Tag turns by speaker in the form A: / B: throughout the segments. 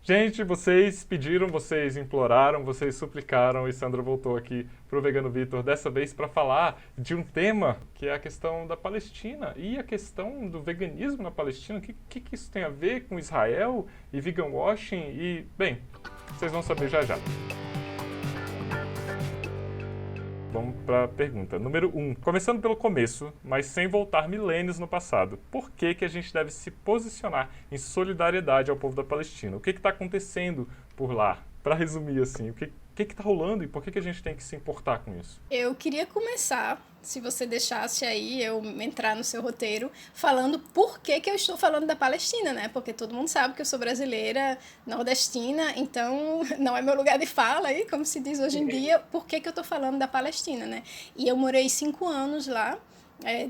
A: Gente, vocês pediram, vocês imploraram, vocês suplicaram e Sandra voltou aqui pro Vegano Vitor dessa vez para falar de um tema que é a questão da Palestina e a questão do veganismo na Palestina. O que isso tem a ver com Israel e vegan washing? E, bem, vocês vão saber já já. Vamos para a pergunta. Número 1. Começando pelo começo, mas sem voltar milênios no passado. Por que que a gente deve se posicionar em solidariedade ao povo da Palestina? O que está acontecendo por lá? Para resumir assim, o que está rolando e por que que a gente tem que se importar com isso?
B: Eu queria começar, se você deixasse aí eu entrar no seu roteiro, falando por que que eu estou falando da Palestina, né? Porque todo mundo sabe que eu sou brasileira, nordestina, então não é meu lugar de fala aí, como se diz hoje em dia, por que que eu estou falando da Palestina, né? E eu morei 5 anos lá,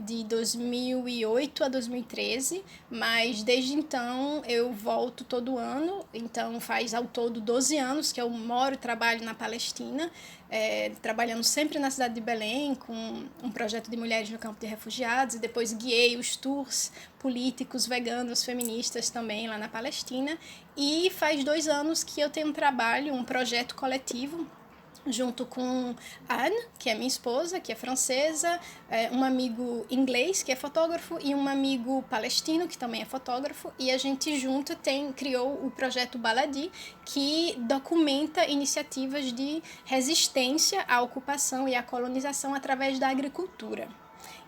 B: de 2008 a 2013, mas desde então eu volto todo ano, então faz ao todo 12 anos que eu moro e trabalho na Palestina, trabalhando sempre na cidade de Belém, com um projeto de mulheres no campo de refugiados, e depois guiei os tours políticos, veganos, feministas também lá na Palestina, e faz 2 anos que eu tenho um trabalho, um projeto coletivo, junto com Anne, que é minha esposa, que é francesa, um amigo inglês, que é fotógrafo, e um amigo palestino, que também é fotógrafo, e a gente junto criou o projeto Baladi, que documenta iniciativas de resistência à ocupação e à colonização através da agricultura.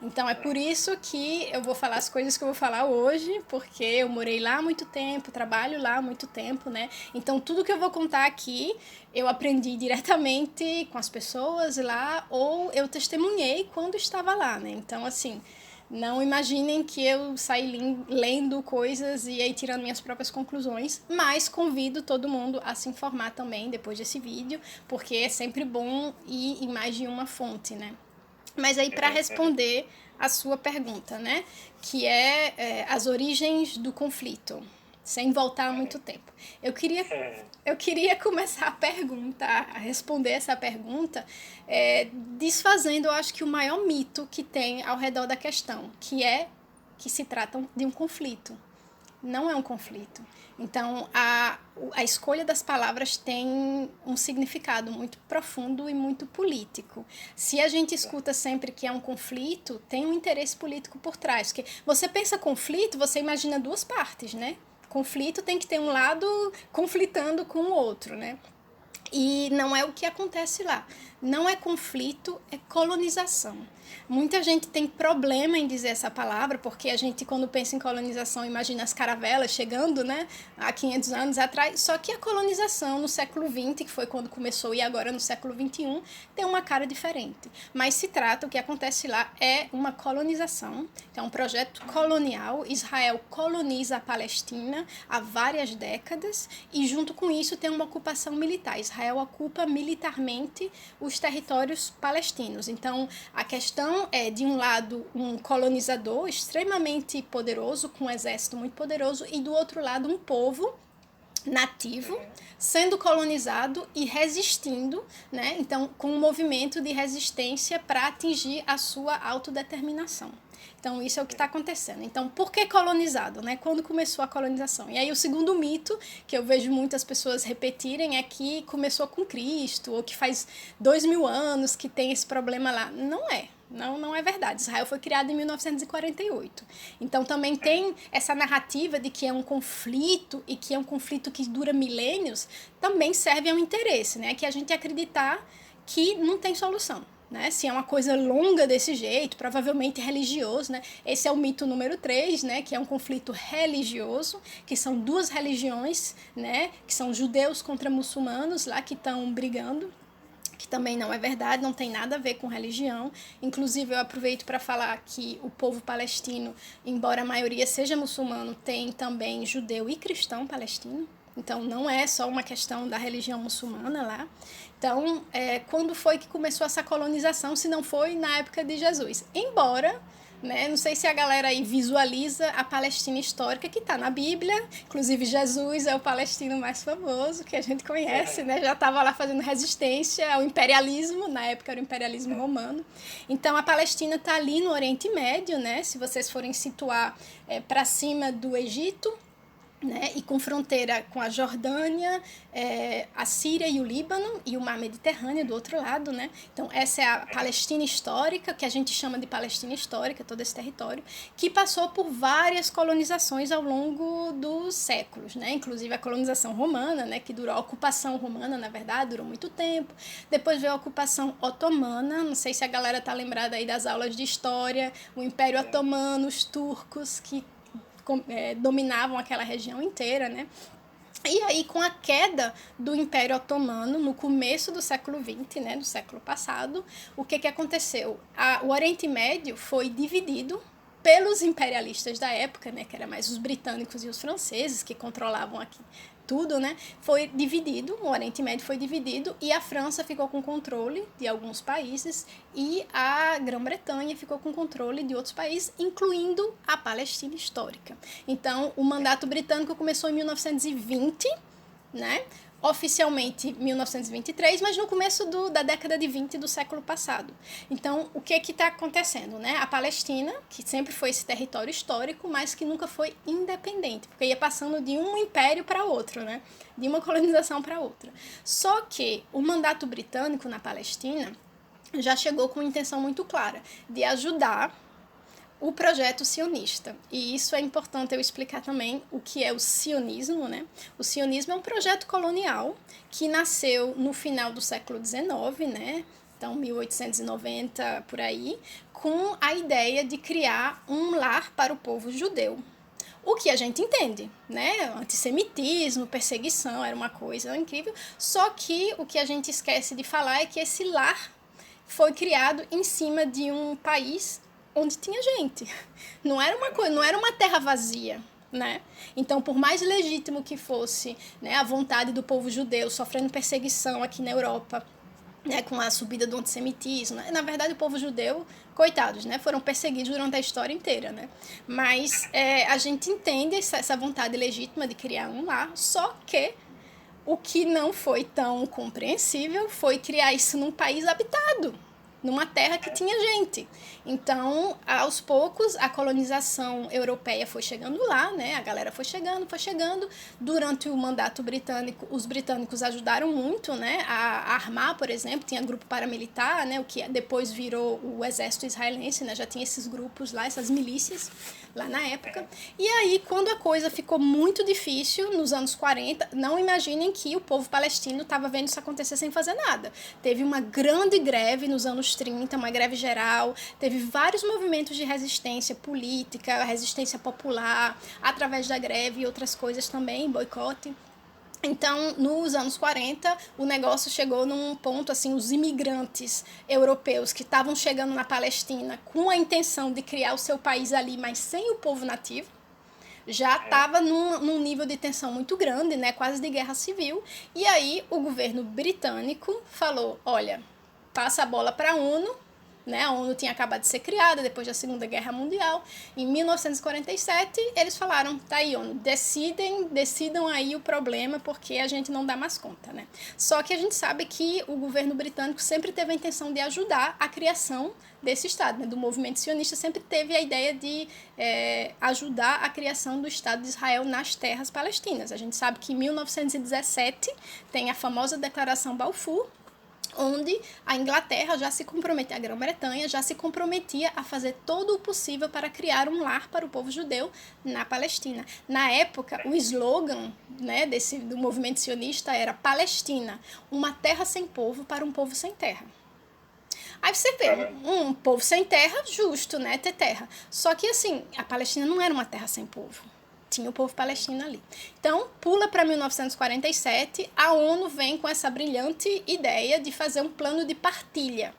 B: Então é por isso que eu vou falar as coisas que eu vou falar hoje, porque eu morei lá há muito tempo, trabalho lá há muito tempo, né? Então tudo que eu vou contar aqui eu aprendi diretamente com as pessoas lá ou eu testemunhei quando estava lá, né? Então assim, não imaginem que eu saí lendo coisas e aí tirando minhas próprias conclusões, mas convido todo mundo a se informar também depois desse vídeo, porque é sempre bom ir em mais de uma fonte, né? Mas aí para responder a sua pergunta, né, que as origens do conflito, sem voltar há muito tempo. Eu queria começar a responder essa pergunta, desfazendo, eu acho que o maior mito que tem ao redor da questão, que é que se trata de um conflito. Não é um conflito. Então, a escolha das palavras tem um significado muito profundo e muito político. Se a gente escuta sempre que é um conflito, tem um interesse político por trás. Porque você pensa conflito, você imagina duas partes, né? Conflito tem que ter um lado conflitando com o outro, né? E não é o que acontece lá. Não é conflito, é colonização. Muita gente tem problema em dizer essa palavra, porque a gente, quando pensa em colonização, imagina as caravelas chegando, né, há 500 anos atrás. Só que a colonização no século XX, que foi quando começou, e agora no século XXI, tem uma cara diferente. Mas se trata, o que acontece lá é uma colonização, é um projeto colonial. Israel coloniza a Palestina há várias décadas, e junto com isso tem uma ocupação militar. Israel ocupa militarmente os territórios palestinos. Então, a questão é, de um lado, um colonizador extremamente poderoso, com um exército muito poderoso, e do outro lado, um povo nativo sendo colonizado e resistindo, né? Então, com um movimento de resistência para atingir a sua autodeterminação. Então, isso é o que está acontecendo. Então, por que colonizado, né? Quando começou a colonização? E aí, o segundo mito, que eu vejo muitas pessoas repetirem, é que começou com Cristo, ou que faz 2000 anos que tem esse problema lá. Não é. Não é verdade. Israel foi criado em 1948. Então também tem essa narrativa de que é um conflito e que é um conflito que dura milênios, também serve ao interesse, né? Que a gente acreditar que não tem solução. Né? Se é uma coisa longa desse jeito, provavelmente religioso, né? Esse é o mito número 3, né? Que é um conflito religioso, que são duas religiões, né? Que são judeus contra muçulmanos lá que estão brigando, que também não é verdade, não tem nada a ver com religião. Inclusive, eu aproveito para falar que o povo palestino, embora a maioria seja muçulmano, tem também judeu e cristão palestino. Então, não é só uma questão da religião muçulmana lá. Então, quando foi que começou essa colonização, se não foi na época de Jesus? Embora, né, não sei se a galera aí visualiza a Palestina histórica que está na Bíblia, inclusive Jesus é o palestino mais famoso que a gente conhece, né, já estava lá fazendo resistência ao imperialismo, na época era o imperialismo romano. Então a Palestina está ali no Oriente Médio, né, se vocês forem situar para cima do Egito, né, e com fronteira com a Jordânia, a Síria e o Líbano, e o Mar Mediterrâneo do outro lado, né? Então, essa é a Palestina histórica, que a gente chama de Palestina histórica, todo esse território, que passou por várias colonizações ao longo dos séculos, né? Inclusive a colonização romana, né, que durou, a ocupação romana, na verdade, durou muito tempo. Depois veio a ocupação otomana, não sei se a galera tá lembrada aí das aulas de história, o Império Otomano, os turcos, que dominavam aquela região inteira, né? E aí, com a queda do Império Otomano, no começo do século XX, né, do século passado, o que aconteceu? O Oriente Médio foi dividido pelos imperialistas da época, né, que eram mais os britânicos e os franceses, que controlavam aqui tudo, né, foi dividido, o Oriente Médio foi dividido, e a França ficou com controle de alguns países, e a Grã-Bretanha ficou com controle de outros países, incluindo a Palestina histórica. Então, o mandato britânico começou em 1920, né, oficialmente 1923, mas no começo da década de 20 do século passado. Então, o que está acontecendo, né? A Palestina, que sempre foi esse território histórico, mas que nunca foi independente, porque ia passando de um império para outro, né? De uma colonização para outra. Só que o mandato britânico na Palestina já chegou com uma intenção muito clara de ajudar o projeto sionista. E isso é importante eu explicar também o que é o sionismo, né? O sionismo é um projeto colonial que nasceu no final do século XIX, né? Então, 1890, por aí, com a ideia de criar um lar para o povo judeu. O que a gente entende, né? Antissemitismo, perseguição, era uma coisa incrível. Só que o que a gente esquece de falar é que esse lar foi criado em cima de um país onde tinha gente. Não era uma coisa, não era uma terra vazia, né? Então, por mais legítimo que fosse, né, a vontade do povo judeu sofrendo perseguição aqui na Europa, né, com a subida do antissemitismo, né? Na verdade, o povo judeu, coitados, né, foram perseguidos durante a história inteira, né? Mas a gente entende essa vontade legítima de criar um lar, só que o que não foi tão compreensível foi criar isso num país habitado, numa terra que tinha gente. Então, aos poucos, a colonização europeia foi chegando lá, né? A galera foi chegando. Durante o mandato britânico, os britânicos ajudaram muito, né? A armar, por exemplo, tinha grupo paramilitar, né? O que depois virou o exército israelense, né? Já tinha esses grupos lá, essas milícias lá na época. E aí, quando a coisa ficou muito difícil, nos anos 40, não imaginem que o povo palestino estava vendo isso acontecer sem fazer nada. Teve uma grande greve nos anos 30, uma greve geral, teve vários movimentos de resistência política, resistência popular, através da greve e outras coisas também, boicote. Então, nos anos 40, o negócio chegou num ponto, assim, os imigrantes europeus que estavam chegando na Palestina com a intenção de criar o seu país ali, mas sem o povo nativo, já estava num nível de tensão muito grande, né, quase de guerra civil. E aí o governo britânico falou, olha, passa a bola para a ONU, né? A ONU tinha acabado de ser criada depois da Segunda Guerra Mundial. Em 1947, eles falaram, tá aí, ONU, decidam aí o problema, porque a gente não dá mais conta, né? Só que a gente sabe que o governo britânico sempre teve a intenção de ajudar a criação desse Estado, né? Do movimento sionista sempre teve a ideia de ajudar a criação do Estado de Israel nas terras palestinas. A gente sabe que em 1917 tem a famosa Declaração Balfour, onde a Inglaterra já se comprometia, a Grã-Bretanha já se comprometia a fazer todo o possível para criar um lar para o povo judeu na Palestina. Na época, o slogan, né, do movimento sionista era Palestina, uma terra sem povo para um povo sem terra. Aí você vê, um povo sem terra, justo, né, ter terra. Só que assim, a Palestina não era uma terra sem povo. Tinha o povo palestino ali. Então, pula para 1947, a ONU vem com essa brilhante ideia de fazer um plano de partilha.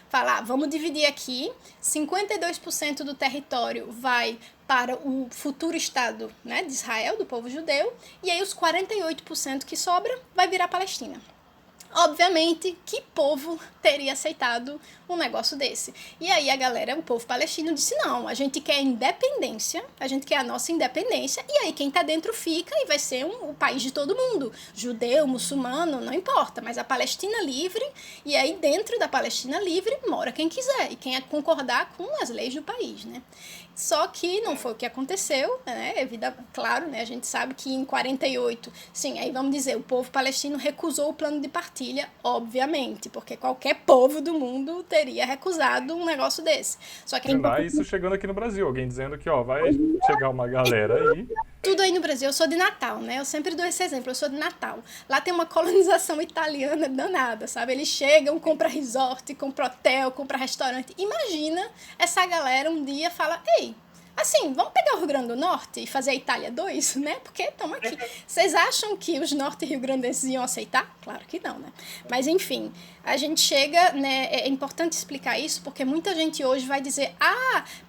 B: Falar, vamos dividir aqui, 52% do território vai para o futuro Estado, né, de Israel, do povo judeu, e aí os 48% que sobra vai virar Palestina. Obviamente, que povo teria aceitado um negócio desse? E aí a galera, o povo palestino disse, não, a gente quer independência, a gente quer a nossa independência, e aí quem tá dentro fica e vai ser o país de todo mundo, judeu, muçulmano, não importa, mas a Palestina livre, e aí dentro da Palestina livre mora quem quiser, e quem é concordar com as leis do país, né? Só que não foi o que aconteceu, né? Claro, né? A gente sabe que em 48, sim, aí vamos dizer, o povo palestino recusou o plano de partilha, obviamente, porque qualquer povo do mundo teria recusado um negócio desse. Só que
A: Isso chegando aqui no Brasil, alguém dizendo que, ó, vai chegar uma galera aí.
B: Tudo aí no Brasil, eu sou de Natal, né? Eu sempre dou esse exemplo, eu sou de Natal. Lá tem uma colonização italiana danada, sabe? Eles chegam, compram resort, compram hotel, compram restaurante. Imagina essa galera um dia fala, ei, assim, vamos pegar o Rio Grande do Norte e fazer a Itália 2, né? Porque estamos aqui. Vocês acham que os norte rio-grandenses iam aceitar? Claro que não, né? Mas, enfim, a gente chega, né? É importante explicar isso, porque muita gente hoje vai dizer,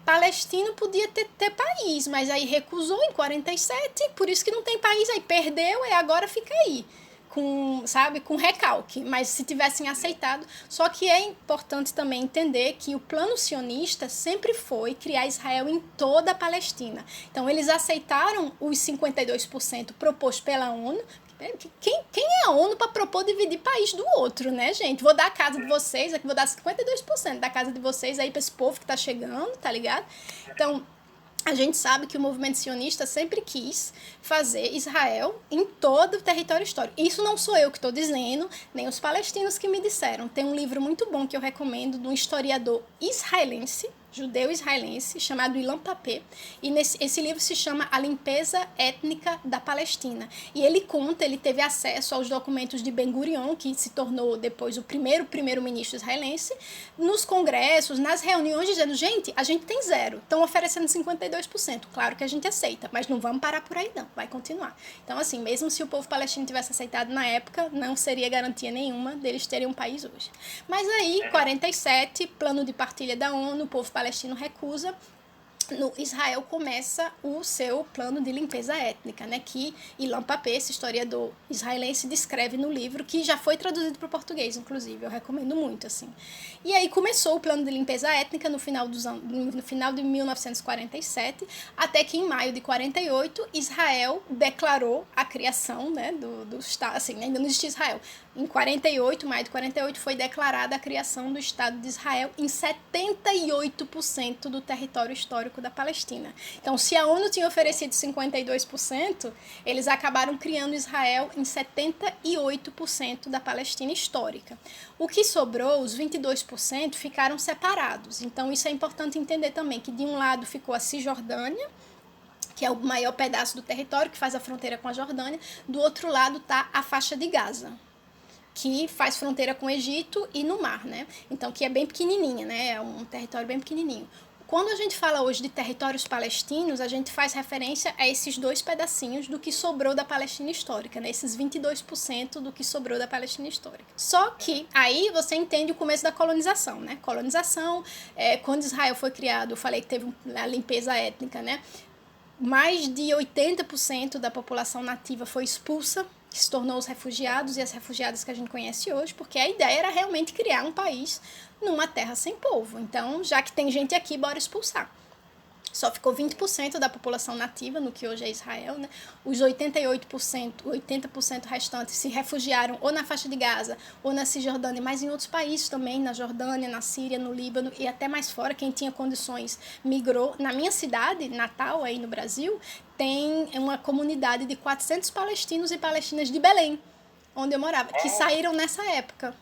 B: palestino podia ter país, mas aí recusou em 47, por isso que não tem país, aí perdeu e agora fica aí. Com recalque, mas se tivessem aceitado. Só que é importante também entender que o plano sionista sempre foi criar Israel em toda a Palestina. Então, eles aceitaram os 52% propostos pela ONU. Quem é a ONU para propor dividir país do outro, né, gente? Vou dar a casa de vocês, aqui vou dar 52% da casa de vocês aí para esse povo que tá chegando, tá ligado? Então, a gente sabe que o movimento sionista sempre quis fazer Israel em todo o território histórico. Isso não sou eu que estou dizendo, nem os palestinos que me disseram. Tem um livro muito bom que eu recomendo de um historiador israelense, judeu israelense, chamado Ilan Pappé, e esse livro se chama A Limpeza Étnica da Palestina. E ele conta, ele teve acesso aos documentos de Ben-Gurion, que se tornou depois o primeiro-ministro israelense, nos congressos, nas reuniões, dizendo, gente, a gente tem zero, estão oferecendo 52%, claro que a gente aceita, mas não vamos parar por aí não, vai continuar. Então, assim, mesmo se o povo palestino tivesse aceitado na época, não seria garantia nenhuma deles terem um país hoje. Mas aí, 47, plano de partilha da ONU, o povo palestino recusa, Israel começa o seu plano de limpeza étnica, né, que Ilan Pappé, esse historiador israelense, descreve no livro, que já foi traduzido para o português, inclusive, eu recomendo muito, assim. E aí começou o plano de limpeza étnica no final de 1947, até que em maio de 48, Israel declarou a criação, né, do Estado, assim, ainda não existia Israel. Em 48, maio de 48, foi declarada a criação do Estado de Israel em 78% do território histórico da Palestina. Então, se a ONU tinha oferecido 52%, eles acabaram criando Israel em 78% da Palestina histórica. O que sobrou, os 22%, ficaram separados. Então, isso é importante entender também, que de um lado ficou a Cisjordânia, que é o maior pedaço do território, que faz a fronteira com a Jordânia, do outro lado está a faixa de Gaza, que faz fronteira com o Egito e no mar, né? Então, que é bem pequenininha, né? É um território bem pequenininho. Quando a gente fala hoje de territórios palestinos, a gente faz referência a esses dois pedacinhos do que sobrou da Palestina histórica, né? Esses 22% do que sobrou da Palestina histórica. Só que aí você entende o começo da colonização, né? Colonização, quando Israel foi criado, eu falei que teve a limpeza étnica, né? Mais de 80% da população nativa foi expulsa, que se tornou os refugiados e as refugiadas que a gente conhece hoje, porque a ideia era realmente criar um país numa terra sem povo. Então, já que tem gente aqui, bora expulsar. Só ficou 20% da população nativa, no que hoje é Israel, né? Os 80% restantes se refugiaram ou na faixa de Gaza, ou na Cisjordânia, mas em outros países também, na Jordânia, na Síria, no Líbano e até mais fora. Quem tinha condições migrou. Na minha cidade, Natal, aí no Brasil, tem uma comunidade de 400 palestinos e palestinas de Belém, onde eu morava, que saíram nessa época.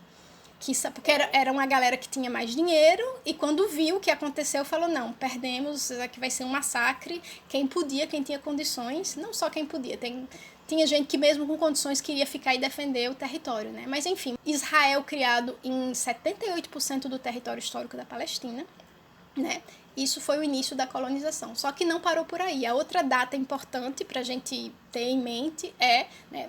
B: Porque era uma galera que tinha mais dinheiro e quando viu o que aconteceu falou, não, perdemos, aqui vai ser um massacre, quem podia, quem tinha condições, não só quem podia, tinha gente que mesmo com condições queria ficar e defender o território, né? Mas enfim, Israel criado em 78% do território histórico da Palestina, né? Isso foi o início da colonização. Só que não parou por aí. A outra data importante para a gente ter em mente é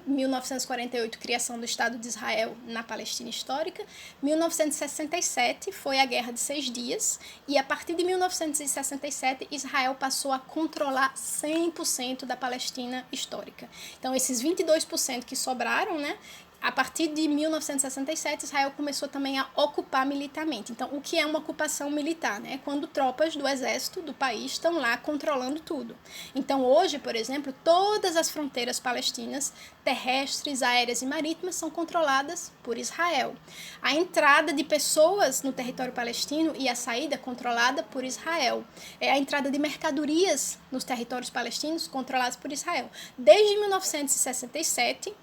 B: 1948, criação do Estado de Israel na Palestina histórica. 1967 foi a Guerra de 6 Dias. E a partir de 1967, Israel passou a controlar 100% da Palestina histórica. Então, esses 22% que sobraram, né, a partir de 1967, Israel começou também a ocupar militarmente. Então, o que é uma ocupação militar? Né? Quando tropas do exército do país estão lá controlando tudo. Então, hoje, por exemplo, todas as fronteiras palestinas, terrestres, aéreas e marítimas, são controladas por Israel. A entrada de pessoas no território palestino e a saída é controlada por Israel. A entrada de mercadorias nos territórios palestinos controladas por Israel. Desde 1967,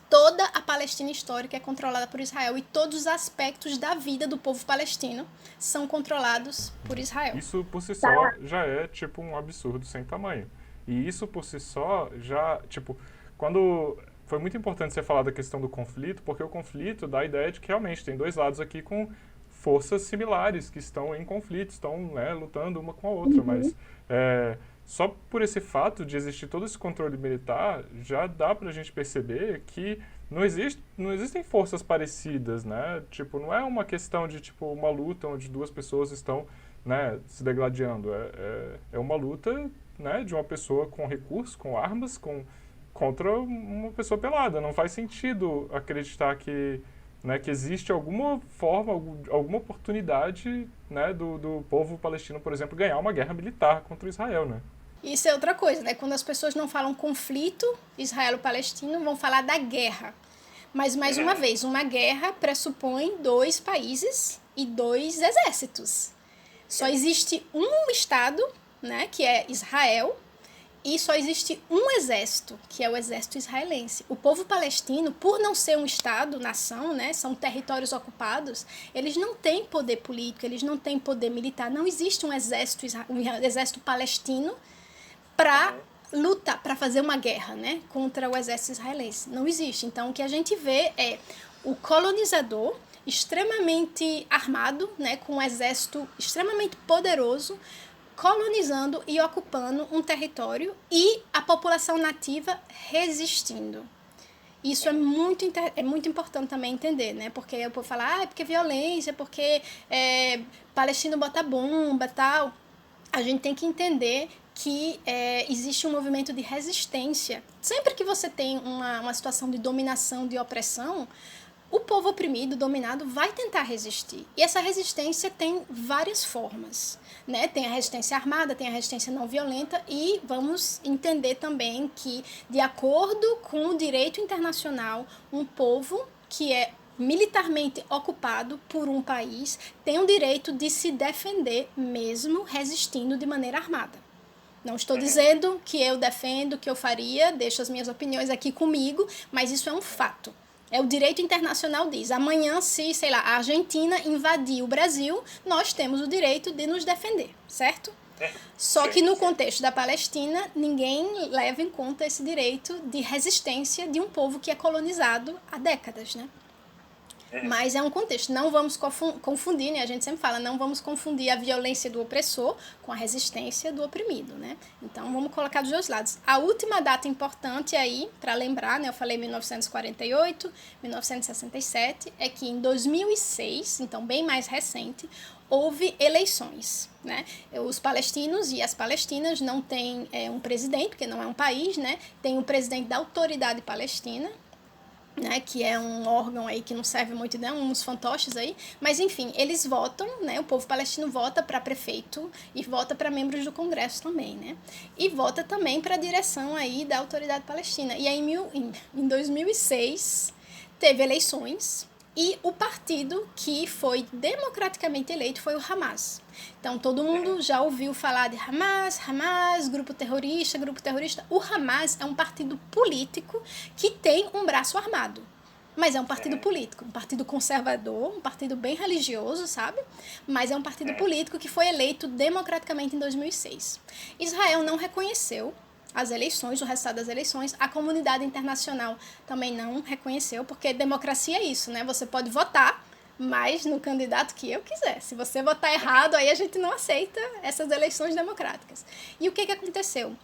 B: toda a Palestina histórica é controlada por Israel e todos os aspectos da vida do povo palestino são controlados por Israel.
A: Isso por si só já é, tipo, um absurdo sem tamanho. E isso por si só já, tipo, quando... Foi muito importante você falar da questão do conflito, porque o conflito dá a ideia de que realmente tem dois lados aqui com forças similares que estão em conflito, estão, né, lutando uma com a outra, mas só por esse fato de existir todo esse controle militar, já dá pra gente perceber que não existem forças parecidas, né? Tipo, não é uma questão de, tipo, uma luta onde duas pessoas estão, né, se degladiando. É uma luta, né, de uma pessoa com recursos, com armas, contra uma pessoa pelada. Não faz sentido acreditar que, né, que existe alguma forma, alguma oportunidade, né, do povo palestino, por exemplo, ganhar uma guerra militar contra Israel, né?
B: Isso é outra coisa, né? Quando as pessoas não falam conflito israelo-palestino, vão falar da guerra. Mas, mais uma vez, uma guerra pressupõe dois países e dois exércitos. Só existe um Estado, né, que é Israel, e só existe um exército, que é o exército israelense. O povo palestino, por não ser um Estado, nação, né, são territórios ocupados, eles não têm poder político, eles não têm poder militar. Não existe um exército palestino para lutar, para fazer uma guerra, né, contra o exército israelense. Não existe. Então, o que a gente vê é o colonizador extremamente armado, né, com um exército extremamente poderoso, colonizando e ocupando um território e a população nativa resistindo. Isso é muito importante também entender, né? Porque eu posso falar, é porque violência, porque palestino bota bomba, tal. A gente tem que entender que existe um movimento de resistência. Sempre que você tem uma situação de dominação, de opressão, o povo oprimido, dominado, vai tentar resistir. E essa resistência tem várias formas, né? Tem a resistência armada, tem a resistência não violenta e vamos entender também que, de acordo com o direito internacional, um povo que é militarmente ocupado por um país tem o direito de se defender mesmo resistindo de maneira armada. Não estou dizendo que eu defendo, que eu faria, deixo as minhas opiniões aqui comigo, mas isso é um fato. O direito internacional diz, amanhã se, sei lá, a Argentina invadir o Brasil, nós temos o direito de nos defender, certo? Só que no contexto da Palestina, ninguém leva em conta esse direito de resistência de um povo que é colonizado há décadas, né? Mas é um contexto, não vamos confundir, né? A gente sempre fala, não vamos confundir a violência do opressor com a resistência do oprimido, né? Então, vamos colocar dos dois lados. A última data importante aí, para lembrar, né? Eu falei 1948, 1967, é que em 2006, então bem mais recente, houve eleições, né? Os palestinos e as palestinas não têm um presidente, porque não é um país, né? Tem o presidente da Autoridade Palestina, né, que é um órgão aí que não serve muito, né, uns fantoches aí, mas enfim, eles votam, né, o povo palestino vota para prefeito e vota para membros do Congresso também, né, e vota também para a direção aí da Autoridade Palestina. E aí em 2006 teve eleições e o partido que foi democraticamente eleito foi o Hamas. Então, todo mundo já ouviu falar de Hamas, grupo terrorista. O Hamas é um partido político que tem um braço armado. Mas é um partido político, um partido conservador, um partido bem religioso, sabe? Mas é um partido político que foi eleito democraticamente em 2006. Israel não reconheceu as eleições, o resultado das eleições, a comunidade internacional também não reconheceu, porque democracia é isso, né? Você pode votar, mas no candidato que eu quiser. Se você votar errado, aí a gente não aceita essas eleições democráticas. E o que aconteceu?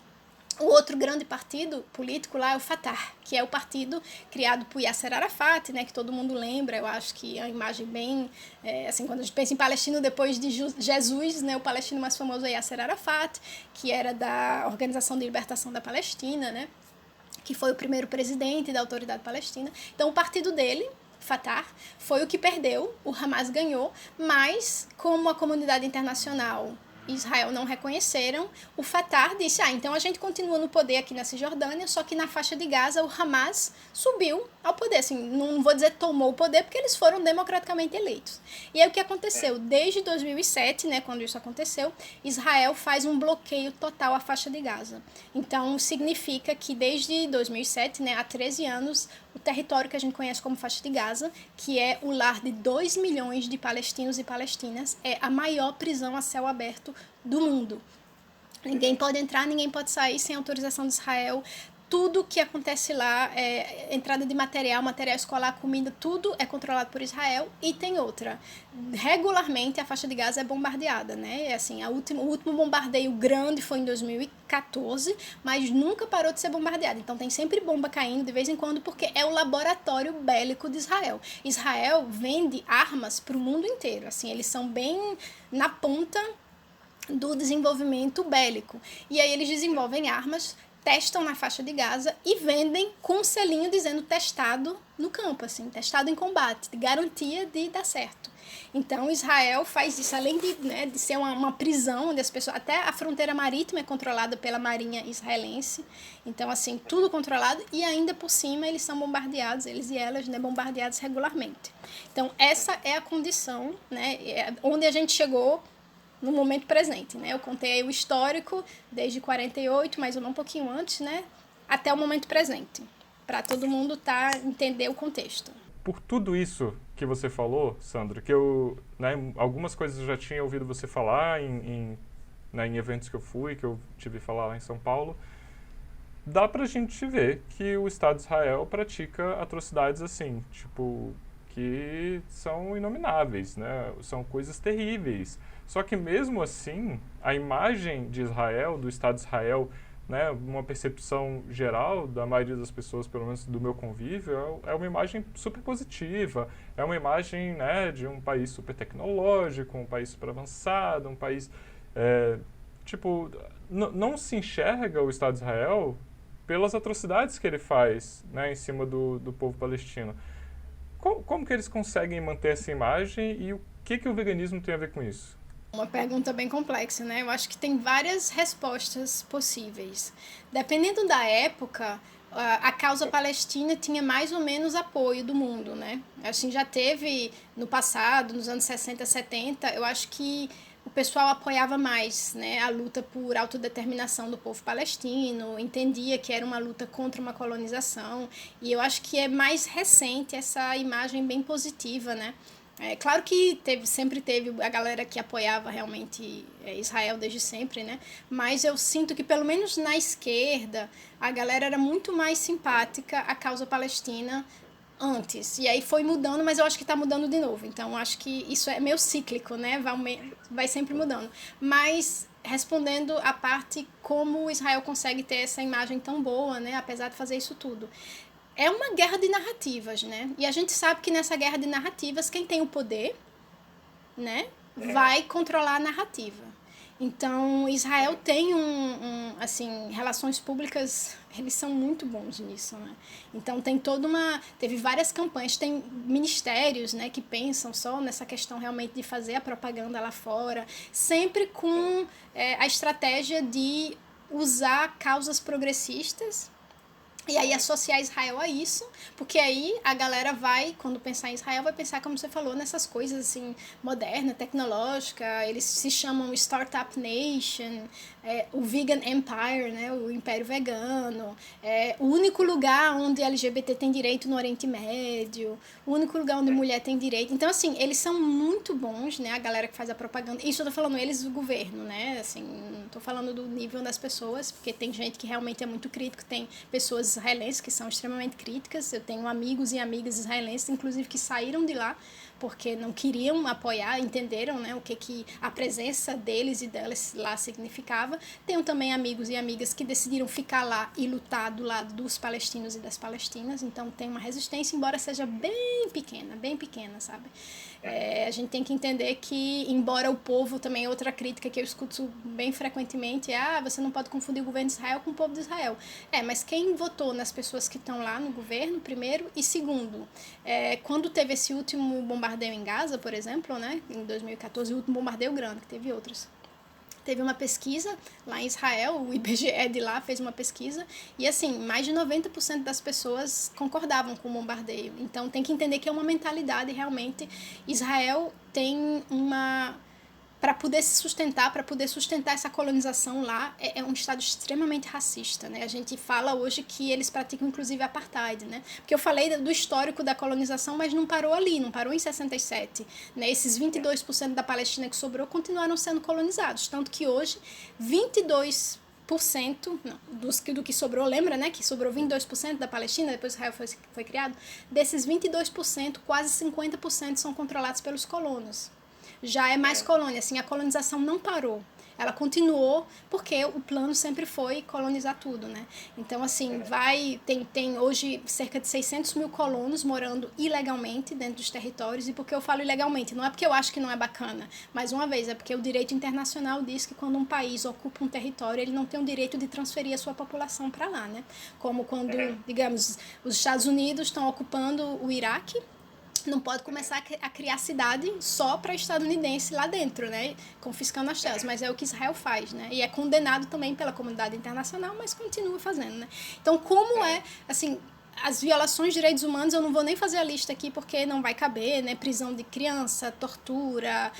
B: O outro grande partido político lá é o Fatah, que é o partido criado por Yasser Arafat, né, que todo mundo lembra. Eu acho que é uma imagem bem... assim, quando a gente pensa em palestino, depois de Jesus, né, o palestino mais famoso é Yasser Arafat, que era da Organização de Libertação da Palestina, né, que foi o primeiro presidente da Autoridade Palestina. Então, o partido dele, Fatah, foi o que perdeu, o Hamas ganhou, mas como a comunidade internacional e Israel não reconheceram, o Fatah disse, então a gente continua no poder aqui na Cisjordânia, só que na faixa de Gaza o Hamas subiu ao poder, assim, não vou dizer tomou o poder, porque eles foram democraticamente eleitos. E aí o que aconteceu? Desde 2007, né, quando isso aconteceu, Israel faz um bloqueio total à faixa de Gaza. Então, significa que desde 2007, né, há 13 anos, o território que a gente conhece como faixa de Gaza, que é o lar de 2 milhões de palestinos e palestinas, é a maior prisão a céu aberto do mundo. Ninguém pode entrar, ninguém pode sair sem autorização de Israel. Tudo que acontece lá, entrada de material escolar, comida, tudo é controlado por Israel. E tem outra, regularmente a faixa de Gaza é bombardeada, né? Assim, o último bombardeio grande foi em 2014, mas nunca parou de ser bombardeada. Então tem sempre bomba caindo de vez em quando, porque é o laboratório bélico de Israel. Israel vende armas para o mundo inteiro, assim, eles são bem na ponta do desenvolvimento bélico. E aí eles desenvolvem armas, testam na faixa de Gaza e vendem com um selinho dizendo testado no campo, assim, testado em combate, de garantia de dar certo. Então Israel faz isso, além de ser uma prisão, onde as pessoas, até a fronteira marítima é controlada pela marinha israelense, então assim, tudo controlado, e ainda por cima eles são bombardeados, eles e elas, né, bombardeados regularmente. Então essa é a condição, né, onde a gente chegou no momento presente, né? Eu contei aí o histórico desde 48, mais ou menos um pouquinho antes, né? Até o momento presente, para todo mundo entender o contexto.
A: Por tudo isso que você falou, Sandra, que eu, né, algumas coisas eu já tinha ouvido você falar em eventos que eu fui, que eu tive que falar lá em São Paulo, dá pra gente ver que o Estado de Israel pratica atrocidades assim, tipo, que são inomináveis, né? São coisas terríveis. Só que mesmo assim, a imagem de Israel, do Estado de Israel, né, uma percepção geral da maioria das pessoas, pelo menos do meu convívio, é uma imagem super positiva. É uma imagem, né, de um país super tecnológico, um país super avançado, um país... não se enxerga o Estado de Israel pelas atrocidades que ele faz, né, em cima do povo palestino. Como que eles conseguem manter essa imagem e o que o veganismo tem a ver com isso?
B: Uma pergunta bem complexa, né? Eu acho que tem várias respostas possíveis. Dependendo da época, a causa palestina tinha mais ou menos apoio do mundo, né? Assim, já teve no passado, nos anos 60, 70, eu acho que o pessoal apoiava mais, né, a luta por autodeterminação do povo palestino, entendia que era uma luta contra uma colonização, e eu acho que é mais recente essa imagem bem positiva, né? É claro que sempre teve a galera que apoiava realmente Israel desde sempre, né? Mas eu sinto que, pelo menos na esquerda, a galera era muito mais simpática à causa palestina antes. E aí foi mudando, mas eu acho que está mudando de novo. Então, acho que isso é meio cíclico, né? Vai sempre mudando. Mas, respondendo a parte como Israel consegue ter essa imagem tão boa, né? Apesar de fazer isso tudo. É uma guerra de narrativas, né? E a gente sabe que nessa guerra de narrativas, quem tem o poder, né, vai controlar a narrativa. Então, Israel tem assim, relações públicas, eles são muito bons nisso, né? Então, teve várias campanhas, tem ministérios, né, que pensam só nessa questão realmente de fazer a propaganda lá fora, sempre com a estratégia de usar causas progressistas, e aí associar Israel a isso, porque aí a galera vai, quando pensar em Israel, vai pensar, como você falou, nessas coisas assim, moderna, tecnológica, eles se chamam Startup Nation, o Vegan Empire, né, o Império Vegano, o único lugar onde LGBT tem direito no Oriente Médio, o único lugar onde mulher tem direito. Então, assim, eles são muito bons, né, a galera que faz a propaganda. Isso eu tô falando eles do governo, né, assim, não tô falando do nível das pessoas, porque tem gente que realmente é muito crítico, tem pessoas israelenses que são extremamente críticas. Eu tenho amigos e amigas israelenses, inclusive, que saíram de lá porque não queriam apoiar, entenderam, né, o que a presença deles e delas lá significava. Tenho também amigos e amigas que decidiram ficar lá e lutar do lado dos palestinos e das palestinas, então tem uma resistência, embora seja bem pequena, sabe? A gente tem que entender que, embora o povo, também outra crítica que eu escuto bem frequentemente você não pode confundir o governo de Israel com o povo de Israel. Mas quem votou impactou nas pessoas que estão lá no governo, primeiro, e segundo, quando teve esse último bombardeio em Gaza, por exemplo, né, em 2014, o último bombardeio grande, que teve outros. Teve uma pesquisa lá em Israel, o IBGE de lá fez uma pesquisa, e assim, mais de 90% das pessoas concordavam com o bombardeio. Então tem que entender que é uma mentalidade realmente. Israel tem uma... para poder se sustentar, para poder sustentar essa colonização lá, é um estado extremamente racista, né? A gente fala hoje que eles praticam inclusive apartheid, né? Porque eu falei do histórico da colonização, mas não parou ali, não parou em 67, né? Esses 22% da Palestina que sobrou continuaram sendo colonizados, tanto que hoje 22% do que sobrou, lembra, né, que sobrou 22% da Palestina, depois Israel foi criado, desses 22%, quase 50% são controlados pelos colonos. Já é mais colônia, assim, a colonização não parou. Ela continuou porque o plano sempre foi colonizar tudo, né? Então, assim, tem hoje cerca de 600 mil colonos morando ilegalmente dentro dos territórios. E por que eu falo ilegalmente? Não é porque eu acho que não é bacana. Mais uma vez, é porque o direito internacional diz que quando um país ocupa um território, ele não tem o direito de transferir a sua população para lá, né? Como quando, digamos, os Estados Unidos estão ocupando o Iraque, não pode começar a criar cidade só para estadunidense lá dentro, né? Confiscando as terras, mas é o que Israel faz, né? E é condenado também pela comunidade internacional, mas continua fazendo, né? Então, como assim, as violações de direitos humanos, eu não vou nem fazer a lista aqui porque não vai caber, né? Prisão de criança, tortura,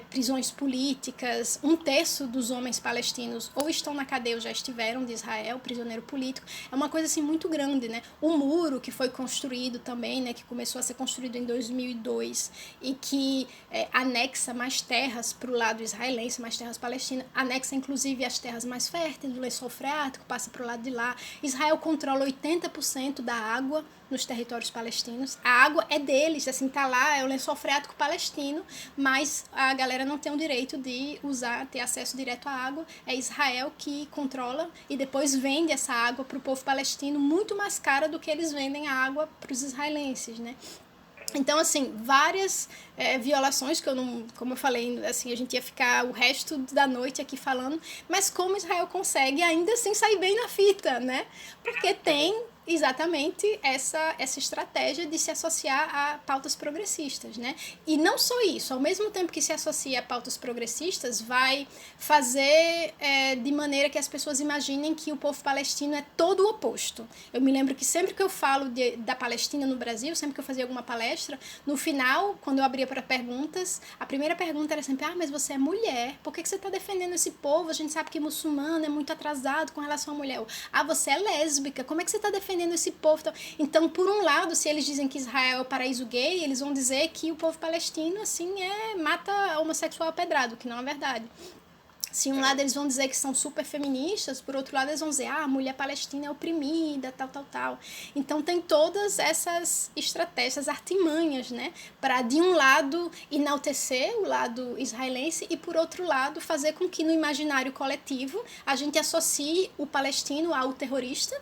B: prisões políticas. 1/3 dos homens palestinos ou estão na cadeia ou já estiveram de Israel, prisioneiro político. É uma coisa assim muito grande, né? O muro que foi construído também, né? Que começou a ser construído em 2002 e que anexa mais terras para o lado israelense, mais terras palestinas, anexa inclusive as terras mais férteis do lençol freático, passa para o lado de lá. Israel controla 80% da água nos territórios palestinos. A água é deles, assim, tá lá, é o lençol freático palestino, mas a galera não tem o direito de ter acesso direto à água. É Israel que controla e depois vende essa água para o povo palestino muito mais cara do que eles vendem a água para os israelenses, né? Então, assim, várias violações que eu não... Como eu falei, assim, a gente ia ficar o resto da noite aqui falando, mas como Israel consegue ainda assim sair bem na fita, né? Porque tem exatamente essa estratégia de se associar a pautas progressistas, né? E não só isso, ao mesmo tempo que se associa a pautas progressistas, vai fazer de maneira que as pessoas imaginem que o povo palestino é todo o oposto. Eu me lembro que sempre que eu falo da Palestina no Brasil, sempre que eu fazia alguma palestra, no final, quando eu abria para perguntas, a primeira pergunta era sempre, mas você é mulher, por que você está defendendo esse povo? A gente sabe que muçulmano é muito atrasado com relação à mulher. Você é lésbica, como é que você está defendendo esse povo? Então, por um lado, se eles dizem que Israel é o paraíso gay, eles vão dizer que o povo palestino, assim, mata homossexual a pedrada, o que não é verdade. Se um lado eles vão dizer que são super feministas, por outro lado eles vão dizer, a mulher palestina é oprimida, tal. Então tem todas essas estratégias, artimanhas, né, para de um lado enaltecer o lado israelense e por outro lado fazer com que no imaginário coletivo a gente associe o palestino ao terrorista,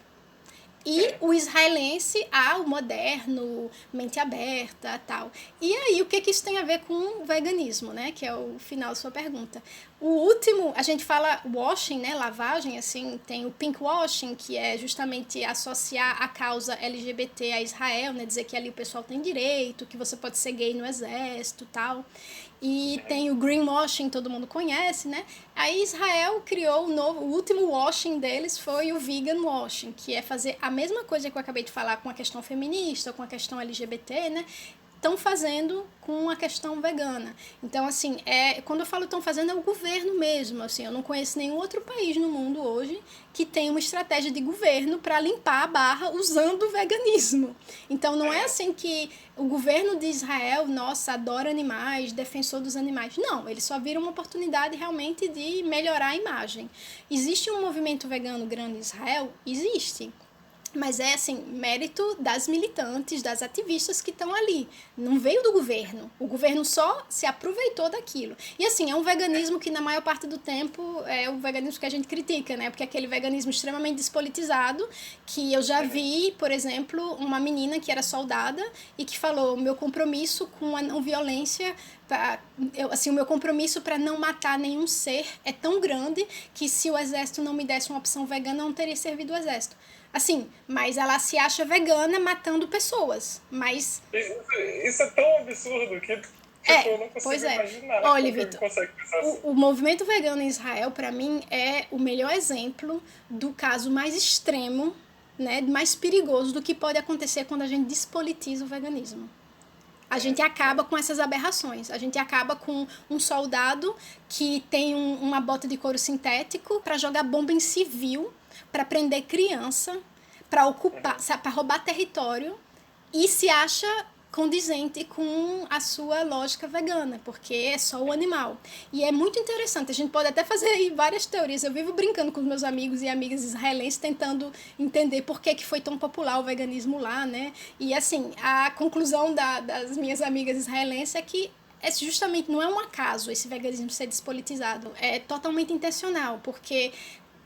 B: e o israelense ao moderno, mente aberta, tal. E aí, o que isso tem a ver com o veganismo, né? Que é o final da sua pergunta. O último, a gente fala washing, né? Lavagem, assim, tem o pink washing, que é justamente associar a causa LGBT a Israel, né? Dizer que ali o pessoal tem direito, que você pode ser gay no exército, tal. E tem o greenwashing, todo mundo conhece, né? Aí Israel criou o último washing deles foi o vegan washing, que é fazer a mesma coisa que eu acabei de falar com a questão feminista, com a questão LGBT, né? Estão fazendo com a questão vegana. Então, assim, quando eu falo estão fazendo, é o governo mesmo. Assim, eu não conheço nenhum outro país no mundo hoje que tem uma estratégia de governo para limpar a barra usando o veganismo. Então, não é assim que o governo de Israel, nossa, adora animais, defensor dos animais. Não, eles só viram uma oportunidade realmente de melhorar a imagem. Existe um movimento vegano grande em Israel? Existe. Mas é, assim, mérito das militantes, das ativistas que estão ali. Não veio do governo. O governo só se aproveitou daquilo. E, assim, é um veganismo que, na maior parte do tempo, é o veganismo que a gente critica, né? Porque é aquele veganismo extremamente despolitizado, que eu já vi, por exemplo, uma menina que era soldada e que falou, meu compromisso com a não violência... o meu compromisso para não matar nenhum ser é tão grande que se o exército não me desse uma opção vegana, eu não teria servido o exército. Assim, mas ela se acha vegana matando pessoas. Mas
A: Isso é tão absurdo que eu não
B: pois
A: consigo
B: é.
A: imaginar como
B: Olha,
A: alguém
B: Vitor,
A: consegue pensar assim.
B: o movimento vegano em Israel, para mim, é o melhor exemplo do caso mais extremo, né, mais perigoso do que pode acontecer quando a gente despolitiza o veganismo. A gente acaba com essas aberrações. A gente acaba com um soldado que tem uma bota de couro sintético para jogar bomba em civil, para prender criança, para ocupar, para roubar território e se acha condizente com a sua lógica vegana, porque é só o animal. E é muito interessante, a gente pode até fazer aí várias teorias. Eu vivo brincando com os meus amigos e amigas israelenses, tentando entender por que foi tão popular o veganismo lá, né? E assim, a conclusão das minhas amigas israelenses é que justamente não é um acaso esse veganismo ser despolitizado, é totalmente intencional, porque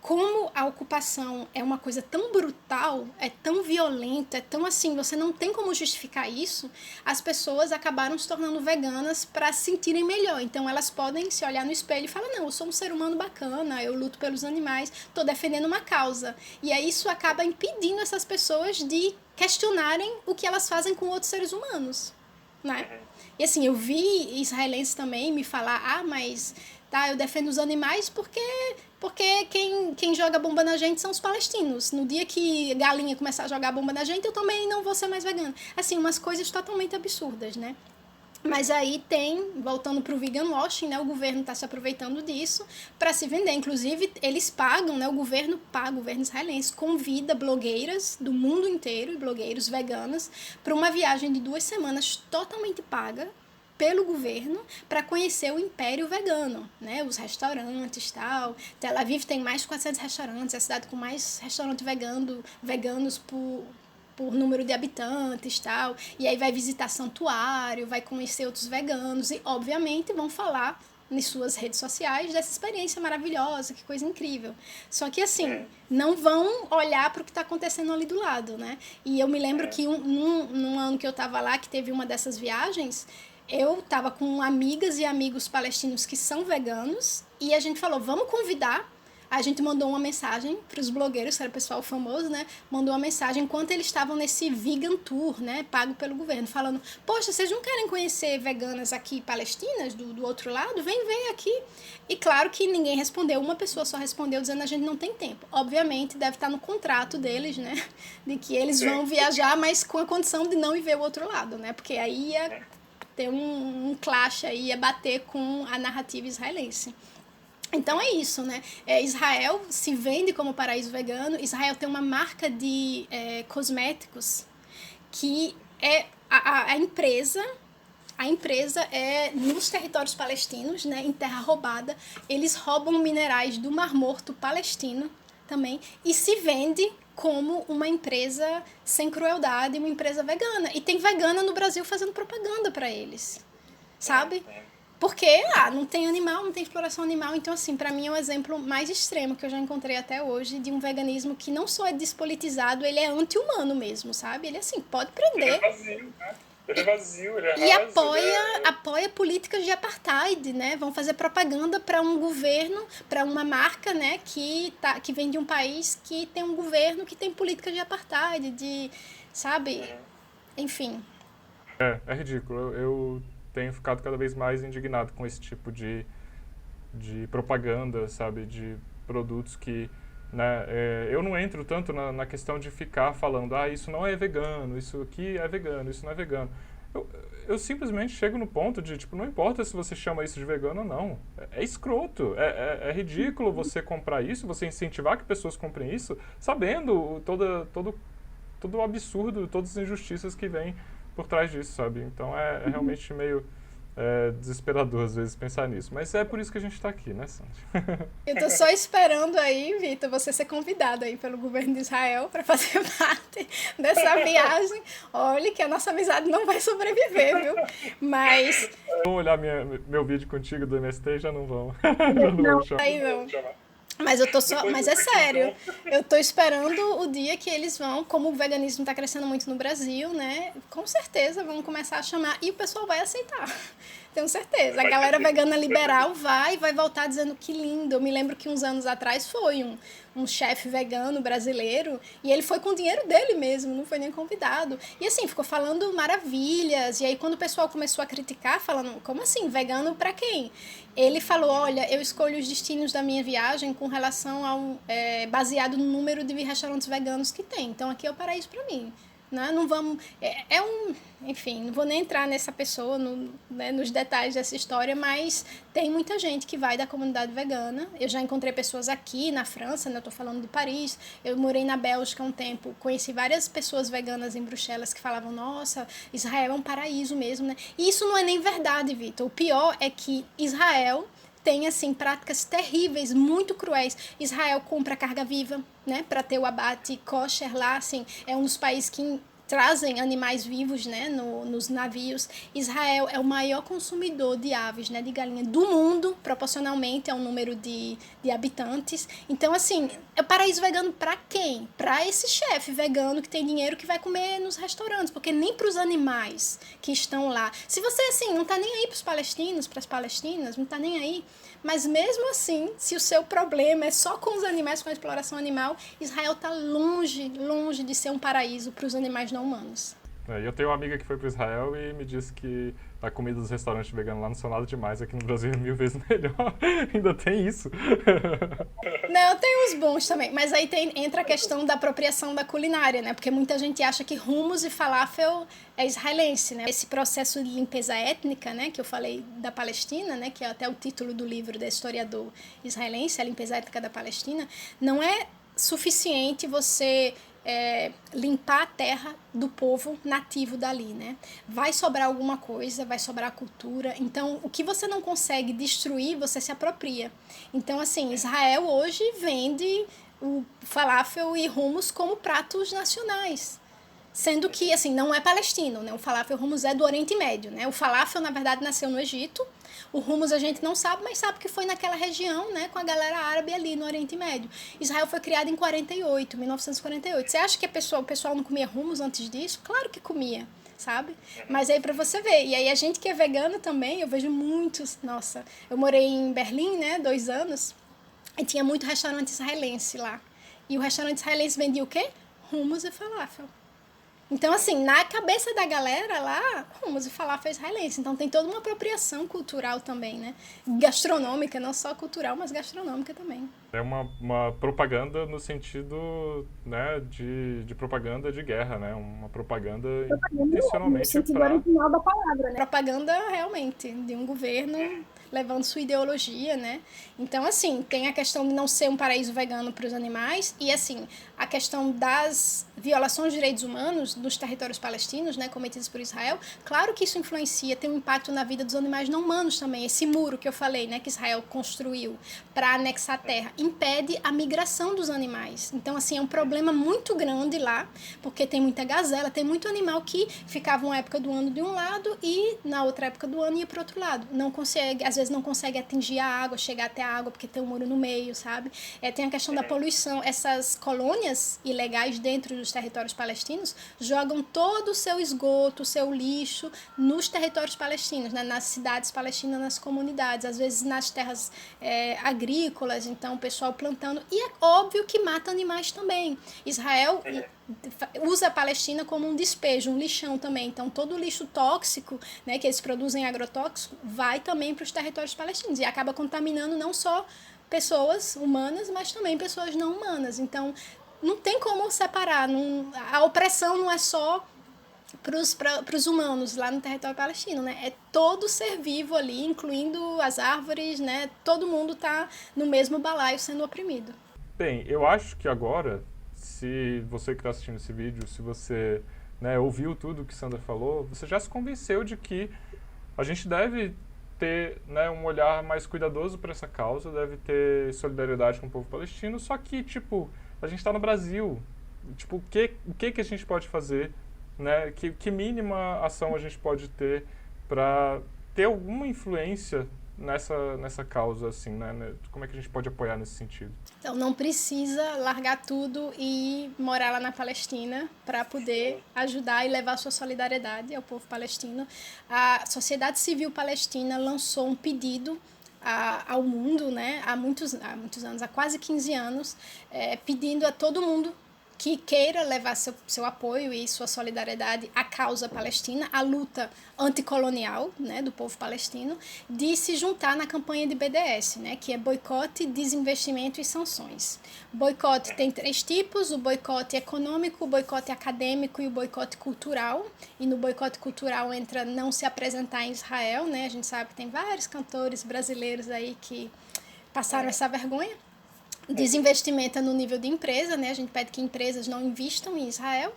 B: como a ocupação é uma coisa tão brutal, é tão violenta, é tão assim, você não tem como justificar isso, as pessoas acabaram se tornando veganas para se sentirem melhor. Então elas podem se olhar no espelho e falar, não, eu sou um ser humano bacana, eu luto pelos animais, estou defendendo uma causa. E aí isso acaba impedindo essas pessoas de questionarem o que elas fazem com outros seres humanos, né? E assim, eu vi israelenses também me falar, mas eu defendo os animais porque quem joga bomba na gente são os palestinos. No dia que galinha começar a jogar bomba na gente, eu também não vou ser mais vegana. Assim, umas coisas totalmente absurdas, né? Mas aí voltando para o vegan washing, né, o governo está se aproveitando disso para se vender. Inclusive, eles pagam, né, o governo israelense convida blogueiras do mundo inteiro, blogueiros veganas, para uma viagem de 2 semanas totalmente paga pelo governo para conhecer o império vegano, né? Os restaurantes e tal. Tel Aviv tem mais de 400 restaurantes, é a cidade com mais restaurantes veganos por número de habitantes e tal. E aí vai visitar santuário, vai conhecer outros veganos e, obviamente, vão falar nas suas redes sociais dessa experiência maravilhosa, que coisa incrível. Só que, assim, não vão olhar para o que está acontecendo ali do lado, né? E eu me lembro que num ano que eu estava lá, que teve uma dessas viagens, eu estava com amigas e amigos palestinos que são veganos e a gente falou, vamos convidar. A gente mandou uma mensagem para os blogueiros, que era o pessoal famoso, né? Mandou uma mensagem enquanto eles estavam nesse vegan tour, né? Pago pelo governo, falando, poxa, vocês não querem conhecer veganas aqui palestinas do outro lado? Vem aqui. E claro que ninguém respondeu, uma pessoa só respondeu dizendo a gente não tem tempo. Obviamente deve estar no contrato deles, né? De que eles vão viajar, mas com a condição de não ir ver o outro lado, né? Porque aí ia ter um clash aí, ia bater com a narrativa israelense. Então é isso, né? Israel se vende como paraíso vegano. Israel tem uma marca de cosméticos que é a empresa é nos territórios palestinos, né, em terra roubada. Eles roubam minerais do Mar Morto palestino também e se vende como uma empresa sem crueldade, uma empresa vegana. E tem vegana no Brasil fazendo propaganda para eles, sabe? Porque, não tem animal, não tem exploração animal. Então, assim, pra mim é o exemplo mais extremo que eu já encontrei até hoje de um veganismo que não só é despolitizado, ele é anti-humano mesmo, sabe? Ele, assim, pode prender.
A: Ele é vazio, né? Ele é vazio, ele é
B: E
A: raso,
B: apoia políticas de apartheid, né? Vão fazer propaganda para um governo, para uma marca, né? Que vem de um país que tem um governo que tem políticas de apartheid, sabe? Enfim.
A: É ridículo. Eu tenho ficado cada vez mais indignado com esse tipo de propaganda, sabe? De produtos que, né? Eu não entro tanto na questão de ficar falando, isso não é vegano, isso aqui é vegano, isso não é vegano. Eu simplesmente chego no ponto de, tipo, não importa se você chama isso de vegano ou não. É escroto, é ridículo você comprar isso, você incentivar que pessoas comprem isso, sabendo todo o absurdo, todas as injustiças que vêm por trás disso, sabe? Então é realmente meio desesperador às vezes pensar nisso. Mas é por isso que a gente está aqui, né, Sandy?
B: Eu tô só esperando aí, Vitor, você ser convidado aí pelo governo de Israel para fazer parte dessa viagem. Olha que a nossa amizade não vai sobreviver, viu? Mas...
A: Vão olhar meu vídeo contigo do MST e já não vão. Já não vão chamar.
B: Aí não. Mas é sério, eu tô esperando o dia que eles vão, como o veganismo tá crescendo muito no Brasil, né? Com certeza vão começar a chamar e o pessoal vai aceitar. Tenho certeza. A galera vegana liberal vai voltar dizendo que lindo. Eu me lembro que uns anos atrás foi um chefe vegano brasileiro e ele foi com o dinheiro dele mesmo, não foi nem convidado. E assim, ficou falando maravilhas. E aí quando o pessoal começou a criticar, falando, como assim, vegano pra quem? Ele falou, olha, eu escolho os destinos da minha viagem com relação ao baseado no número de restaurantes veganos que tem. Então aqui é o paraíso pra mim. Não vamos... Enfim, não vou nem entrar nessa pessoa, nos detalhes dessa história, mas tem muita gente que vai da comunidade vegana. Eu já encontrei pessoas aqui na França, né? Eu tô falando de Paris. Eu morei na Bélgica há um tempo, conheci várias pessoas veganas em Bruxelas que falavam, nossa, Israel é um paraíso mesmo, né? E isso não é nem verdade, Vitor. O pior é que Israel tem, assim, práticas terríveis, muito cruéis. Israel compra carga viva, né, para ter o abate kosher lá, assim, é um dos países que trazem animais vivos, né, nos navios. Israel é o maior consumidor de aves, né, de galinha do mundo, proporcionalmente ao número de habitantes. Então, assim, é o paraíso vegano para quem? Para esse chefe vegano que tem dinheiro que vai comer nos restaurantes, porque nem para os animais que estão lá. Se você, assim, não tá nem aí para os palestinos, para as palestinas, não tá nem aí, mas mesmo assim, se o seu problema é só com os animais, com a exploração animal, Israel está longe, longe de ser um paraíso para os animais não humanos.
A: Eu tenho uma amiga que foi para Israel e me disse que a comida dos restaurantes veganos lá não são nada demais, aqui no Brasil é 1000 vezes melhor. Ainda tem isso.
B: Não, tem uns bons também, mas aí entra a questão da apropriação da culinária, né? Porque muita gente acha que hummus e falafel é israelense, né? Esse processo de limpeza étnica, né, que eu falei da Palestina, né, que é até o título do livro da historiador israelense, a limpeza étnica da Palestina, não é suficiente você limpar a terra do povo nativo dali, né? Vai sobrar alguma coisa, vai sobrar a cultura. Então, o que você não consegue destruir, você se apropria. Então, assim, Israel hoje vende o falafel e hummus como pratos nacionais. Sendo que, assim, não é palestino, né? O falafel e o hummus é do Oriente Médio, né? O falafel, na verdade, nasceu no Egito. O hummus a gente não sabe, mas sabe que foi naquela região, né? Com a galera árabe ali no Oriente Médio. Israel foi criado em 1948. Você acha que o pessoal não comia hummus antes disso? Claro que comia, sabe? Mas aí pra você ver. E aí a gente que é vegano também, eu vejo muitos... Nossa, eu morei em Berlim, né? 2 anos. E tinha muito restaurante israelense lá. E o restaurante israelense vendia o quê? Hummus e falafel. Então, assim, na cabeça da galera lá, hummus e falafel israelense. Então, tem toda uma apropriação cultural também, né? Gastronômica, não só cultural, mas gastronômica também.
A: É uma propaganda no sentido, né, de propaganda de guerra, né? Uma propaganda intencionalmente para...
B: original da palavra, né? Propaganda, realmente, de um governo levando sua ideologia, né? Então, assim, tem a questão de não ser um paraíso vegano para os animais e, assim, a questão das violações de direitos humanos nos territórios palestinos, né, cometidos por Israel. Claro que isso influencia, tem um impacto na vida dos animais não humanos também. Esse muro que eu falei, né, que Israel construiu para anexar a terra, impede a migração dos animais. Então, assim, é um problema muito grande lá, porque tem muita gazela, tem muito animal que ficava uma época do ano de um lado e na outra época do ano ia para o outro lado. Não consegue, às vezes não consegue atingir a água, chegar até a água, porque tem um muro no meio, sabe? Tem a questão da poluição. Essas colônias ilegais dentro dos territórios palestinos jogam todo o seu esgoto, o seu lixo nos territórios palestinos, né? Nas cidades palestinas, nas comunidades, às vezes nas terras agrícolas, então o pessoal plantando. E é óbvio que mata animais também. Israel usa a Palestina como um despejo, um lixão também. Então, todo o lixo tóxico, né, que eles produzem agrotóxico, vai também para os territórios palestinos e acaba contaminando não só pessoas humanas, mas também pessoas não humanas. Então, não tem como separar. A opressão não é só para os humanos lá no território palestino, né? É todo ser vivo ali, incluindo as árvores, né? Todo mundo está no mesmo balaio sendo oprimido.
A: Bem, eu acho que agora, se você que está assistindo esse vídeo, se você, né, ouviu tudo que Sandra falou, você já se convenceu de que a gente deve ter, né, um olhar mais cuidadoso para essa causa, deve ter solidariedade com o povo palestino, só que, tipo, a gente está no Brasil, tipo, o que a gente pode fazer, né, que mínima ação a gente pode ter para ter alguma influência, nessa causa, assim, né? Como é que a gente pode apoiar nesse sentido?
B: Então, não precisa largar tudo e morar lá na Palestina para poder ajudar e levar sua solidariedade ao povo palestino. A sociedade civil palestina lançou um pedido ao mundo, né, há muitos anos, há quase 15 anos, pedindo a todo mundo que queira levar seu apoio e sua solidariedade à causa palestina, à luta anticolonial, né, do povo palestino, de se juntar na campanha de BDS, né, que é boicote, desinvestimento e sanções. Boicote tem 3 tipos: o boicote econômico, o boicote acadêmico e o boicote cultural. E no boicote cultural entra não se apresentar em Israel, né, a gente sabe que tem vários cantores brasileiros aí que passaram essa vergonha. Desinvestimento é no nível de empresa, né? A gente pede que empresas não investam em Israel.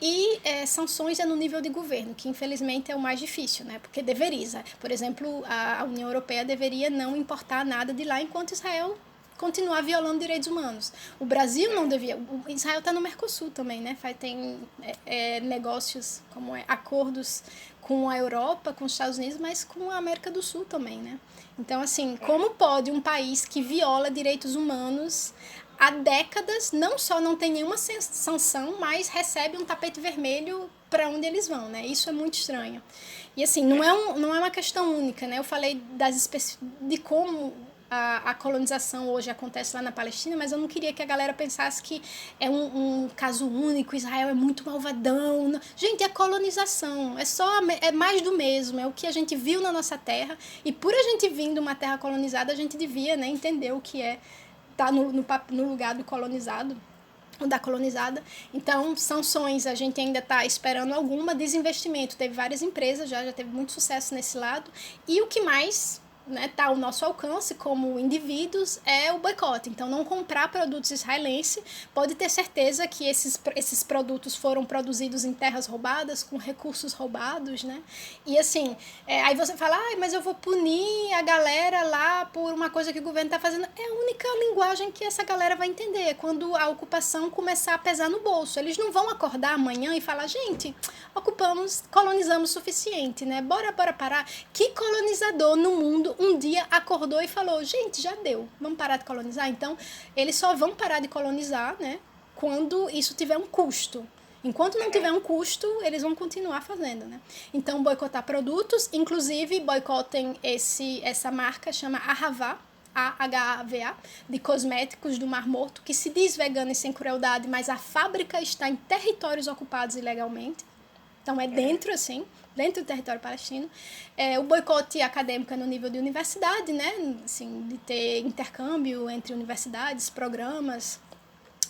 B: E sanções é no nível de governo, que infelizmente é o mais difícil, né? Porque deveria. Por exemplo, a União Europeia deveria não importar nada de lá enquanto Israel continuar violando direitos humanos. O Brasil não devia. O Israel está no Mercosul também, né? Tem negócios, como acordos com a Europa, com os Estados Unidos, mas com a América do Sul também, né? Então, assim, como pode um país que viola direitos humanos há décadas, não só não tem nenhuma sanção, mas recebe um tapete vermelho para onde eles vão, né? Isso é muito estranho. E, assim, não é uma questão única, né? Eu falei de como a colonização hoje acontece lá na Palestina, mas eu não queria que a galera pensasse que é um caso único, Israel é muito malvadão. Gente, é colonização, é mais do mesmo, é o que a gente viu na nossa terra, e por a gente vir de uma terra colonizada, a gente devia, né, entender o que é estar no lugar do colonizado, da colonizada. Então, sanções, a gente ainda está esperando alguma. Desinvestimento, teve várias empresas, já teve muito sucesso nesse lado, e o que mais está ao nosso alcance como indivíduos é o boicote. Então, não comprar produtos israelenses. Pode ter certeza que esses produtos foram produzidos em terras roubadas, com recursos roubados, né? E assim, aí você fala, mas eu vou punir a galera lá por uma coisa que o governo está fazendo. É a única linguagem que essa galera vai entender, quando a ocupação começar a pesar no bolso. Eles não vão acordar amanhã e falar, gente, colonizamos o suficiente, né? Bora parar. Que colonizador no mundo um dia acordou e falou, gente, já deu, vamos parar de colonizar? Então, eles só vão parar de colonizar, né, quando isso tiver um custo. Enquanto não tiver um custo, eles vão continuar fazendo, né? Então, boicotar produtos, inclusive boicotem essa marca, chama Ahavá, AHAVA, de cosméticos do Mar Morto, que se diz vegana e sem crueldade, mas a fábrica está em territórios ocupados ilegalmente. Então, é dentro do território palestino. O boicote acadêmico é no nível de universidade, né? Assim, de ter intercâmbio entre universidades, programas.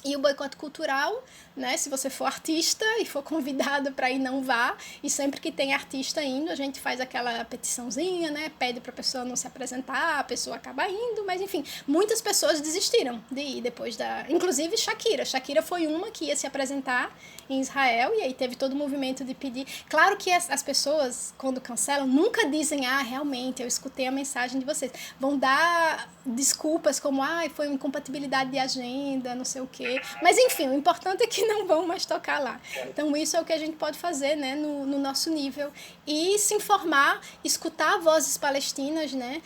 B: E o boicote cultural, né? Se você for artista e for convidado para ir, não vá. E sempre que tem artista indo, a gente faz aquela petiçãozinha, né? Pede para a pessoa não se apresentar, a pessoa acaba indo. Mas, enfim, muitas pessoas desistiram de ir depois da... Inclusive Shakira. Shakira foi uma que ia se apresentar em Israel, e aí teve todo o movimento de pedir. Claro que as pessoas, quando cancelam, nunca dizem, realmente, eu escutei a mensagem de vocês. Vão dar desculpas como, foi uma incompatibilidade de agenda, não sei o quê. Mas, enfim, o importante é que não vão mais tocar lá. Então, isso é o que a gente pode fazer, né, no nosso nível. E se informar, escutar vozes palestinas, né.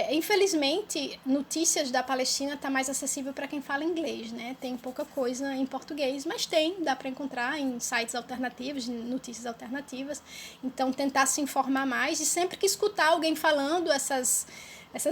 B: Infelizmente, notícias da Palestina tá mais acessível para quem fala inglês, né. Tem pouca coisa em português, mas dá para encontrar em sites alternativos, notícias alternativas. Então, tentar se informar mais, e sempre que escutar alguém falando essas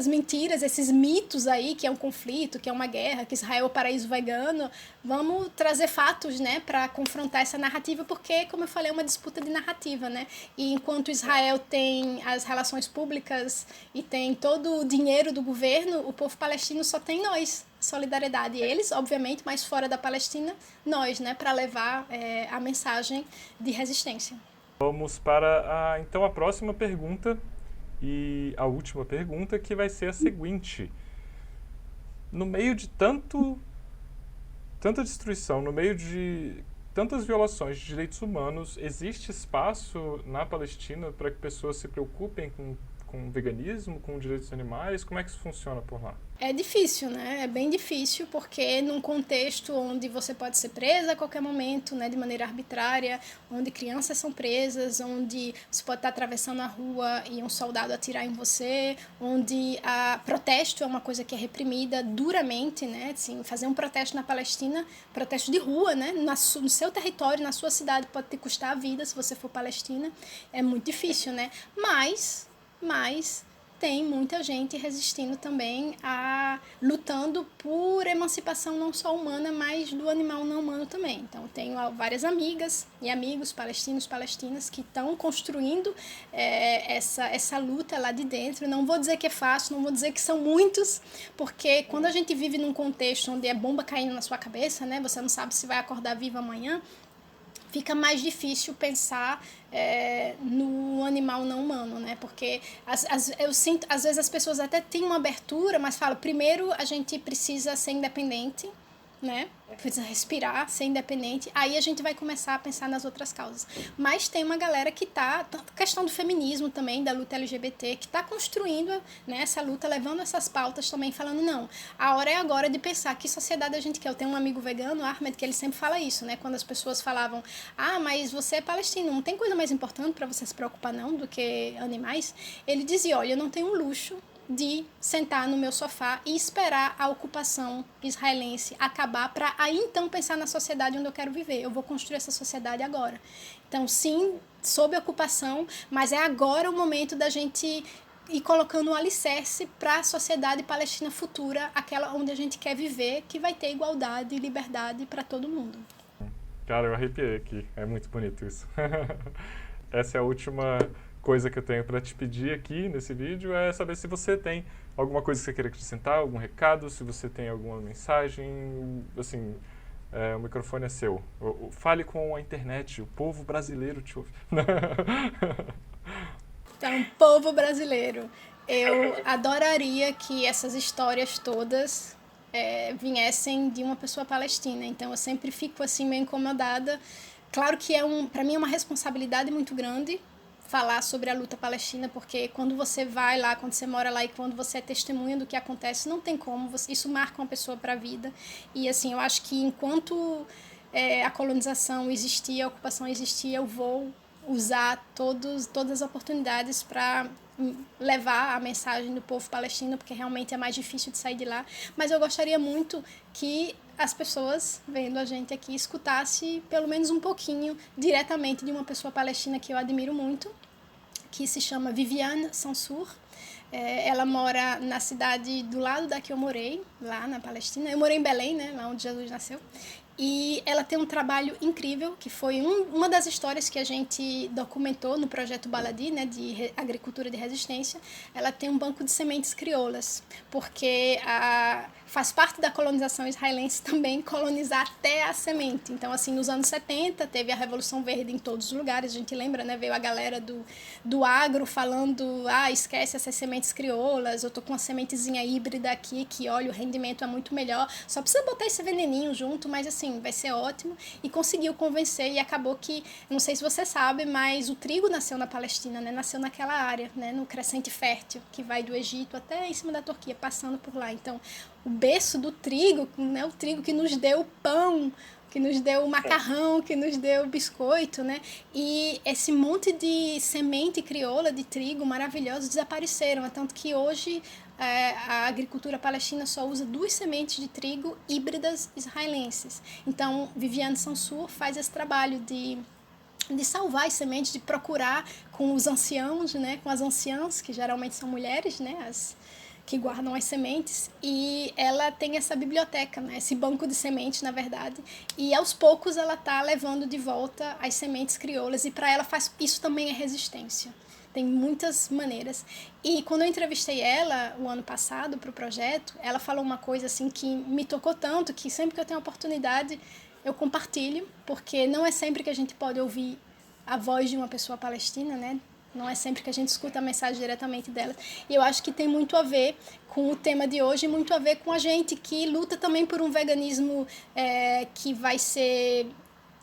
B: mentiras, esses mitos aí, que é um conflito, que é uma guerra, que Israel é o paraíso vegano, vamos trazer fatos, né, para confrontar essa narrativa, porque, como eu falei, é uma disputa de narrativa, né? E enquanto Israel tem as relações públicas e tem todo o dinheiro do governo, o povo palestino só tem nós, solidariedade. E eles, obviamente, mas fora da Palestina, nós, né, para levar a mensagem de resistência.
A: Vamos para então a próxima pergunta. E a última pergunta, que vai ser a seguinte: no meio de tanta destruição, no meio de tantas violações de direitos humanos, existe espaço na Palestina para que pessoas se preocupem com com veganismo, com direitos animais? Como é que isso funciona por lá?
B: É difícil, né? É bem difícil, porque num contexto onde você pode ser presa a qualquer momento, né, de maneira arbitrária, onde crianças são presas, onde você pode estar atravessando a rua e um soldado atirar em você, onde protesto é uma coisa que é reprimida duramente, né? Assim, fazer um protesto na Palestina, protesto de rua, né? No seu território, na sua cidade, pode te custar a vida se você for palestina. É muito difícil, né? Mas tem muita gente resistindo também lutando por emancipação não só humana, mas do animal não humano também. Então, tenho várias amigas e amigos palestinas que estão construindo essa luta lá de dentro. Não vou dizer que é fácil, não vou dizer que são muitos, porque quando a gente vive num contexto onde é bomba caindo na sua cabeça, né, você não sabe se vai acordar vivo amanhã, fica mais difícil pensar no animal não humano, né? Porque eu sinto, às vezes as pessoas até têm uma abertura, mas falam, primeiro a gente precisa ser independente, né? Precisa respirar, ser independente, aí a gente vai começar a pensar nas outras causas. Mas tem uma galera que tá, questão do feminismo também, da luta LGBT, que tá construindo, né, essa luta, levando essas pautas também, falando, não, a hora é agora de pensar que sociedade a gente quer. Eu tenho um amigo vegano, Ahmed, que ele sempre fala isso, né, quando as pessoas falavam, mas você é palestino, não tem coisa mais importante para você se preocupar não do que animais, ele dizia, olha, eu não tenho um luxo de sentar no meu sofá e esperar a ocupação israelense acabar para aí então pensar na sociedade onde eu quero viver. Eu vou construir essa sociedade agora. Então, sim, sob ocupação, mas é agora o momento da gente ir colocando um alicerce para a sociedade palestina futura, aquela onde a gente quer viver, que vai ter igualdade e liberdade para todo mundo.
A: Cara, eu arrepiei aqui. É muito bonito isso. Essa é a última coisa que eu tenho para te pedir aqui nesse vídeo, é saber se você tem alguma coisa que você queira acrescentar, algum recado, se você tem alguma mensagem, assim, o microfone é seu. Fale com a internet, o povo brasileiro te ouve.
B: Então, povo brasileiro, eu adoraria que essas histórias todas viessem de uma pessoa palestina, então eu sempre fico assim meio incomodada. Claro que para mim é uma responsabilidade muito grande falar sobre a luta palestina, porque quando você vai lá, quando você mora lá e quando você é testemunha do que acontece, não tem como, isso marca uma pessoa para a vida. E assim, eu acho que enquanto a colonização existia, a ocupação existia, eu vou usar todas as oportunidades para levar a mensagem do povo palestino, porque realmente é mais difícil de sair de lá. Mas eu gostaria muito que as pessoas vendo a gente aqui escutassem pelo menos um pouquinho diretamente de uma pessoa palestina que eu admiro muito, que se chama Viviane Sansour. Ela mora na cidade do lado da que eu morei, lá na Palestina. Eu morei em Belém, né, lá onde Jesus nasceu. E ela tem um trabalho incrível, que foi uma das histórias que a gente documentou no projeto Baladi, né, de agricultura de resistência. Ela tem um banco de sementes crioulas, porque faz parte da colonização israelense também colonizar até a semente. Então, assim, nos anos 70, teve a Revolução Verde em todos os lugares, a gente lembra, né, veio a galera do agro falando, esquece essas sementes crioulas, eu tô com uma sementezinha híbrida aqui, que, olha, o rendimento é muito melhor, só precisa botar esse veneninho junto, mas, assim, vai ser ótimo, e conseguiu convencer, e acabou que, não sei se você sabe, mas o trigo nasceu na Palestina, né, nasceu naquela área, né, no crescente fértil, que vai do Egito até em cima da Turquia, passando por lá. Então, o berço do trigo, né, o trigo que nos deu o pão, que nos deu o macarrão, que nos deu o biscoito, né? E esse monte de semente crioula de trigo maravilhosos desapareceram, tanto que hoje a agricultura palestina só usa 2 sementes de trigo híbridas israelenses. Então, Viviane Sansour faz esse trabalho de salvar as sementes, de procurar com os anciãos, né, com as anciãs, que geralmente são mulheres, né, que guardam as sementes, e ela tem essa biblioteca, né, esse banco de sementes, na verdade, e aos poucos ela está levando de volta as sementes crioulas, e para ela isso também é resistência. Tem muitas maneiras. E quando eu entrevistei ela o ano passado para o projeto, ela falou uma coisa assim que me tocou tanto, que sempre que eu tenho oportunidade eu compartilho, porque não é sempre que a gente pode ouvir a voz de uma pessoa palestina, né? Não é sempre que a gente escuta a mensagem diretamente dela. E eu acho que tem muito a ver com o tema de hoje, muito a ver com a gente que luta também por um veganismo que vai ser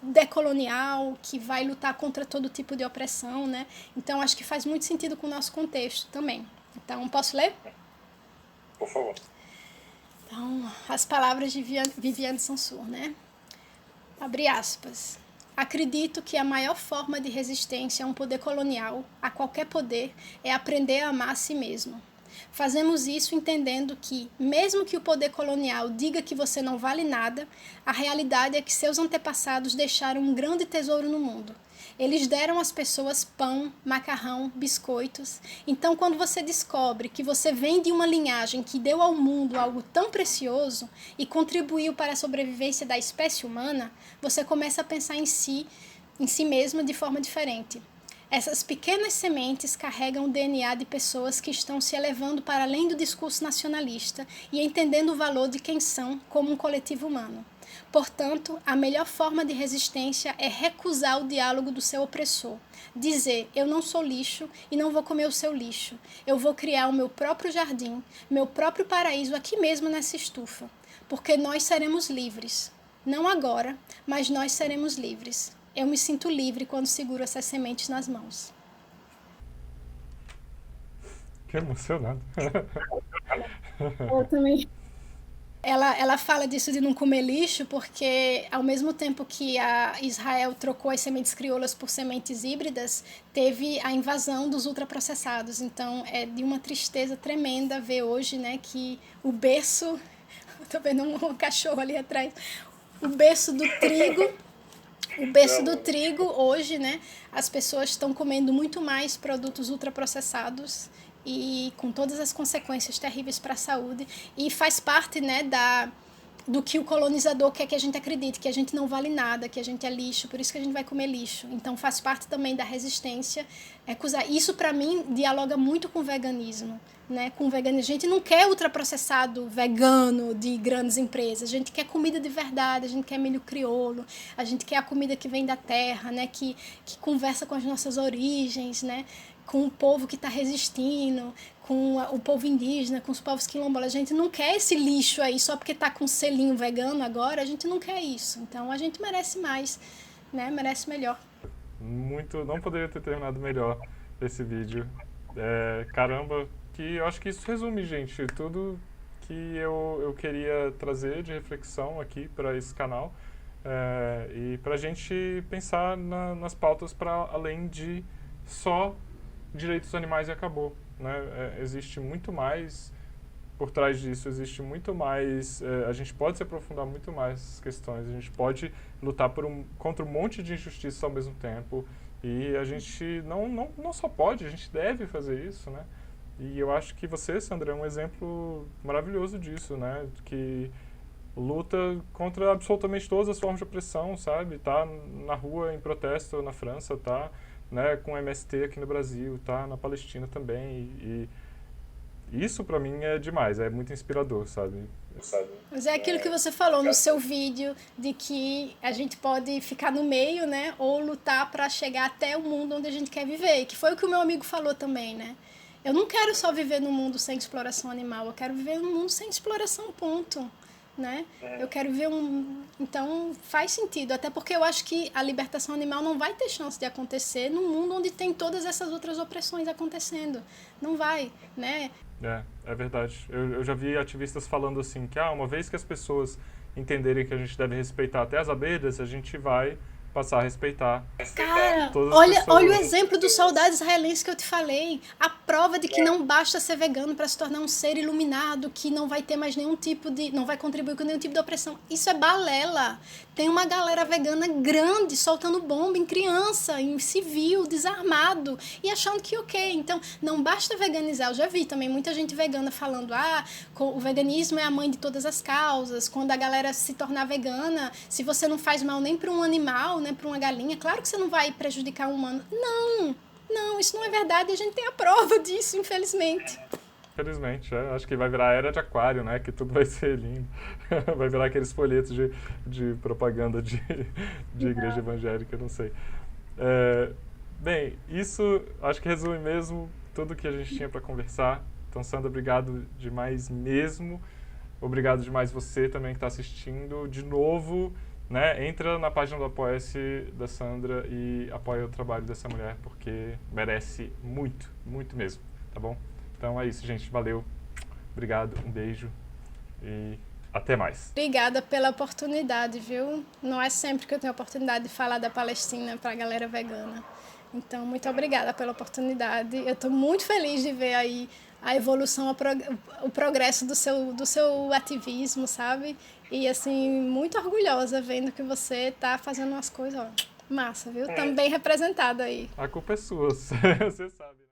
B: decolonial, que vai lutar contra todo tipo de opressão, né? Então, acho que faz muito sentido com o nosso contexto também. Então, posso ler?
C: Por favor.
B: Então, as palavras de Viviane Sansur, né? Abre aspas. Acredito que a maior forma de resistência a um poder colonial, a qualquer poder, é aprender a amar a si mesmo. Fazemos isso entendendo que, mesmo que o poder colonial diga que você não vale nada, a realidade é que seus antepassados deixaram um grande tesouro no mundo. Eles deram às pessoas pão, macarrão, biscoitos. Então, quando você descobre que você vem de uma linhagem que deu ao mundo algo tão precioso e contribuiu para a sobrevivência da espécie humana, você começa a pensar em si mesmo de forma diferente. Essas pequenas sementes carregam o DNA de pessoas que estão se elevando para além do discurso nacionalista e entendendo o valor de quem são como um coletivo humano. Portanto, a melhor forma de resistência é recusar o diálogo do seu opressor. Dizer, eu não sou lixo e não vou comer o seu lixo. Eu vou criar o meu próprio jardim, meu próprio paraíso aqui mesmo nessa estufa. Porque nós seremos livres. Não agora, mas nós seremos livres. Eu me sinto livre quando seguro essas sementes nas mãos.
A: Que emocionado.
B: Eu também. Ela fala disso de não comer lixo porque, ao mesmo tempo que a Israel trocou as sementes crioulas por sementes híbridas, teve a invasão dos ultraprocessados. Então, é de uma tristeza tremenda ver hoje, né, que o berço... Estou vendo um cachorro ali atrás. O berço do trigo hoje, né, as pessoas estão comendo muito mais produtos ultraprocessados e com todas as consequências terríveis para a saúde, e faz parte, né, do que o colonizador quer que a gente acredite, que a gente não vale nada, que a gente é lixo, por isso que a gente vai comer lixo. Então faz parte também da resistência recusar. Isso, para mim, dialoga muito com o veganismo, né? Com o veganismo. A gente não quer ultraprocessado vegano de grandes empresas, a gente quer comida de verdade, a gente quer milho crioulo, a gente quer a comida que vem da terra, né? Que conversa com as nossas origens, né? Com o povo que está resistindo, com o povo indígena, com os povos quilombolas. A gente não quer esse lixo aí só porque está com um selinho vegano agora, a gente não quer isso. Então a gente merece mais, né? Merece melhor.
A: Não poderia ter terminado melhor esse vídeo. Caramba, que eu acho que isso resume, gente, tudo que eu queria trazer de reflexão aqui para esse canal, e para a gente pensar nas pautas para além de só direitos dos animais e acabou, né? Existe muito mais por trás disso, existe muito mais, a gente pode se aprofundar muito mais nessas questões, a gente pode lutar contra um monte de injustiças ao mesmo tempo, e a gente não só pode, a gente deve fazer isso, né? E eu acho que você, Sandra, é um exemplo maravilhoso disso, né? Que luta contra absolutamente todas as formas de opressão, sabe? Tá na rua em protesto na França, tá, né, com MST aqui no Brasil, tá na Palestina também, e isso pra mim é demais, é muito inspirador, sabe?
B: Mas é aquilo que você falou no seu vídeo, de que a gente pode ficar no meio, né, ou lutar para chegar até o mundo onde a gente quer viver, que foi o que o meu amigo falou também, né? Eu não quero só viver num mundo sem exploração animal, eu quero viver num mundo sem exploração, ponto. Né? Eu quero ver Então faz sentido, até porque eu acho que a libertação animal não vai ter chance de acontecer num mundo onde tem todas essas outras opressões acontecendo. Não vai, né?
A: É verdade. Eu já vi ativistas falando assim, que uma vez que as pessoas entenderem que a gente deve respeitar até as abelhas, a gente vai passar a respeitar.
B: Cara,
A: todas as pessoas.
B: olha o exemplo do soldado israelense que eu te falei. A prova de que não basta ser vegano para se tornar um ser iluminado, que não vai ter mais nenhum tipo de... não vai contribuir com nenhum tipo de opressão. Isso é balela. Tem uma galera vegana grande soltando bomba em criança, em civil, desarmado, e achando que ok. Então, não basta veganizar. Eu já vi também muita gente vegana falando o veganismo é a mãe de todas as causas. Quando a galera se tornar vegana, se você não faz mal nem para um animal, né, para uma galinha, claro que você não vai prejudicar um humano. Não, isso não é verdade, a gente tem a prova disso, infelizmente.
A: Infelizmente, acho que vai virar a era de aquário, né, que tudo vai ser lindo. Vai virar aqueles folhetos de propaganda de igreja evangélica, não sei. Bem, isso acho que resume mesmo tudo que a gente tinha para conversar. Então, Sandra, obrigado demais mesmo. Obrigado demais você também que está assistindo. De novo, né, entra na página do Apoia-se da Sandra e apoia o trabalho dessa mulher, porque merece muito, muito mesmo, tá bom? Então é isso, gente. Valeu. Obrigado, um beijo e até mais.
B: Obrigada pela oportunidade, viu? Não é sempre que eu tenho a oportunidade de falar da Palestina para a galera vegana. Então, muito obrigada pela oportunidade. Eu estou muito feliz de ver aí a evolução, o progresso do seu ativismo, sabe? E, assim, muito orgulhosa vendo que você está fazendo umas coisas, ó, massa, viu? Também representada aí.
A: A culpa é sua, você sabe.